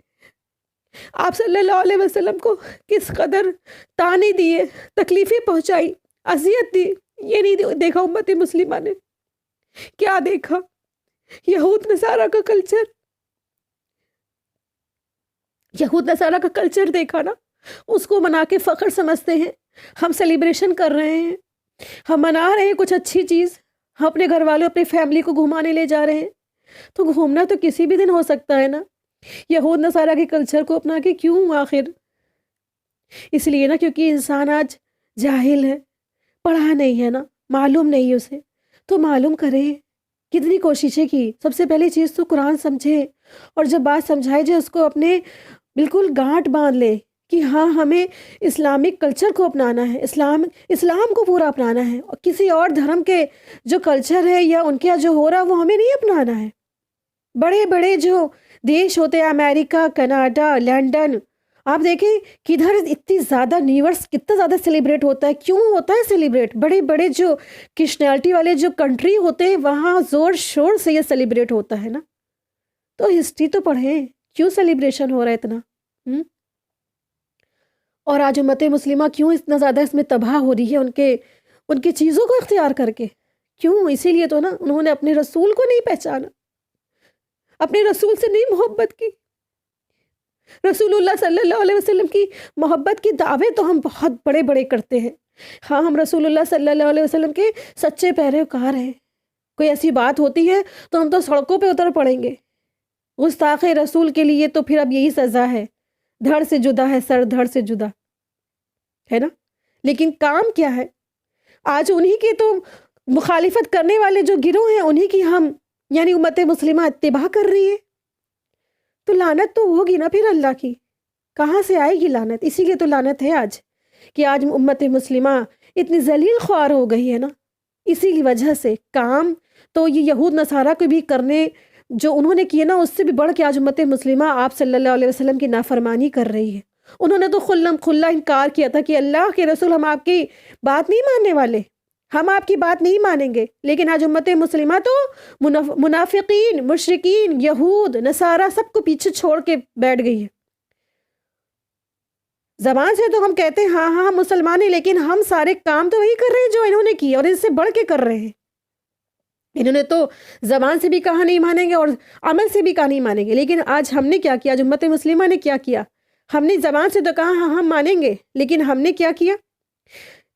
آپ صلی اللہ علیہ وسلم کو کس قدر تانے دیے، تکلیفیں پہنچائی، اذیت دی، یہ نہیں دیکھا امت مسلمہ نے۔ کیا دیکھا؟ یہود نصارہ کا کلچر، یہود نصارہ کا کلچر دیکھا نا، اس کو منا کے فخر سمجھتے ہیں۔ ہم سیلیبریشن کر رہے ہیں، ہم منا رہے ہیں کچھ اچھی چیز، ہم اپنے گھر والوں اپنی فیملی کو گھمانے لے جا رہے ہیں، تو گھومنا تو کسی بھی دن ہو سکتا ہے نا۔ یہود نصارہ کے کلچر کو اپنا کے کیوں آخر؟ اس لیے نا کیونکہ انسان آج جاہل ہے، پڑھا نہیں ہے نا، معلوم نہیں اسے، تو معلوم کرے۔ کتنی کوششیں کی، سب سے پہلی چیز تو قرآن سمجھے، اور جب بات سمجھائی جائے اس کو اپنے بالکل گانٹ باندھ لے کہ ہاں ہمیں اسلامک کلچر کو اپنانا ہے، اسلام کو پورا اپنانا ہے، اور کسی اور دھرم کے جو کلچر ہے یا ان کے جو ہو رہا وہ ہمیں نہیں اپنانا ہے۔ بڑے بڑے جو دیش ہوتے ہیں، امریکہ، کینیڈا، لنڈن، آپ دیکھیں کدھر اتنی زیادہ نیورس کتنا زیادہ سیلیبریٹ ہوتا ہے، کیوں ہوتا ہے سیلیبریٹ؟ بڑے بڑے جو کرسچنالٹی والے جو کنٹری ہوتے ہیں وہاں زور شور سے یہ سیلیبریٹ ہوتا ہے نا۔ تو ہسٹری تو پڑھیں، کیوں سیلیبریشن ہو رہا ہے اتنا؟ اور آج امت مسلمہ کیوں اتنا زیادہ اس میں تباہ ہو رہی ہے ان کی چیزوں کو اختیار کر کے؟ کیوں؟ اسی لیے تو نا، انہوں نے اپنے رسول کو نہیں پہچانا، اپنے رسول سے نہیں محبت کی۔ رسول اللہ صلی اللہ علیہ وسلم کی محبت کی دعوے تو ہم بہت بڑے بڑے کرتے ہیں، ہاں ہم رسول اللہ صلی اللہ علیہ وسلم کے سچے پیروکار ہیں، کوئی ایسی بات ہوتی ہے تو ہم تو سڑکوں پہ اتر پڑیں گے۔ گستاخ رسول کے لیے تو پھر اب یہی سزا ہے، دھڑ سے جدا ہے، سر دھڑ سے جدا ہے نا۔ لیکن کام کیا ہے؟ آج انہی کے تو مخالفت کرنے والے جو گروہ ہیں انہی کی ہم یعنی امت مسلمہ اتباع کر رہی ہے، تو لعنت تو ہوگی نا پھر اللہ کی، کہاں سے آئے گی لعنت؟ اسی لیے تو لعنت ہے آج، کہ آج امت مسلمہ اتنی ذلیل خوار ہو گئی ہے نا، اسی کی وجہ سے کام تو یہ یہود نصارہ کو بھی کرنے جو انہوں نے کیے نا، اس سے بھی بڑھ کے آج امت مسلمہ آپ صلی اللہ علیہ وسلم کی نافرمانی کر رہی ہے۔ انہوں نے تو خلم کھلا انکار کیا تھا کہ اللہ کے رسول ہم آپ کی بات نہیں ماننے والے، ہم آپ کی بات نہیں مانیں گے، لیکن آج امت مسلمہ تو منافقین، مشرکین، یہود، نصارہ سب کو پیچھے چھوڑ کے بیٹھ گئی ہے۔ زبان سے تو ہم کہتے ہیں ہاں ہاں ہم مسلمان ہیں، لیکن ہم سارے کام تو وہی کر رہے ہیں جو انہوں نے کیے، اور اس سے بڑھ کے کر رہے ہیں۔ انہوں نے تو زبان سے بھی کہا نہیں مانیں گے اور عمل سے بھی کہا نہیں مانیں گے، لیکن آج ہم نے کیا کیا؟ آج امت مسلمہ نے کیا کیا؟ ہم نے زبان سے تو کہا ہاں ہم مانیں گے، لیکن ہم نے کیا کیا؟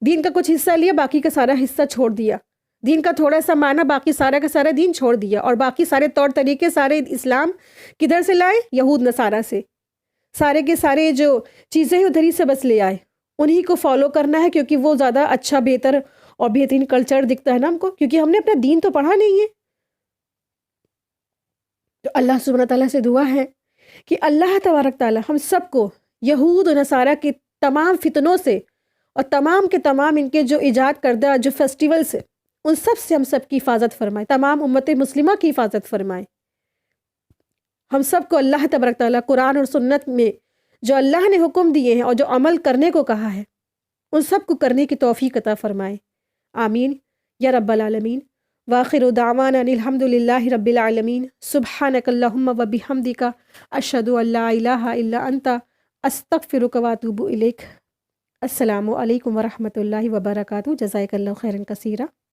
دین کا کچھ حصہ لیا، باقی کا سارا حصہ چھوڑ دیا، دین کا تھوڑا سا مانا، باقی سارا کا سارا دین چھوڑ دیا، اور باقی سارے طور طریقے، سارے اسلام کدھر سے لائے؟ یہود نصارہ سے، سارے کے سارے جو چیزیں ہیں ادھر ہی سے بس لے آئے، انہی کو فالو کرنا ہے، کیونکہ وہ زیادہ اچھا، بہتر اور بہترین کلچر دکھتا ہے نا ہم کو، کیونکہ ہم نے اپنا دین تو پڑھا نہیں ہے۔ تو اللہ سبحانہ تعالیٰ سے دعا ہے کہ اللہ تبارک تعالیٰ ہم سب کو یہود و نصارہ کے تمام فتنوں سے اور تمام کے تمام ان کے جو ایجاد کردہ جو فیسٹیولز ہیں ان سب سے ہم سب کی حفاظت فرمائے، تمام امت مسلمہ کی حفاظت فرمائے۔ ہم سب کو اللہ تبارک تعالیٰ قرآن اور سنت میں جو اللہ نے حکم دیے ہیں اور جو عمل کرنے کو کہا ہے ان سب کو کرنے کی توفیق عطا فرمائے، آمین یا رب العالمین۔ وآخر دعوانا ان الحمد للہ رب العالمین، سبحانک اللہم و بحمدک، اشہد ان لا الہ الا انت، استغفرک و اتوب الیک۔ السلام علیکم ورحمۃ اللہ وبرکاتہ، جزاک اللہ خیرا کثیرا۔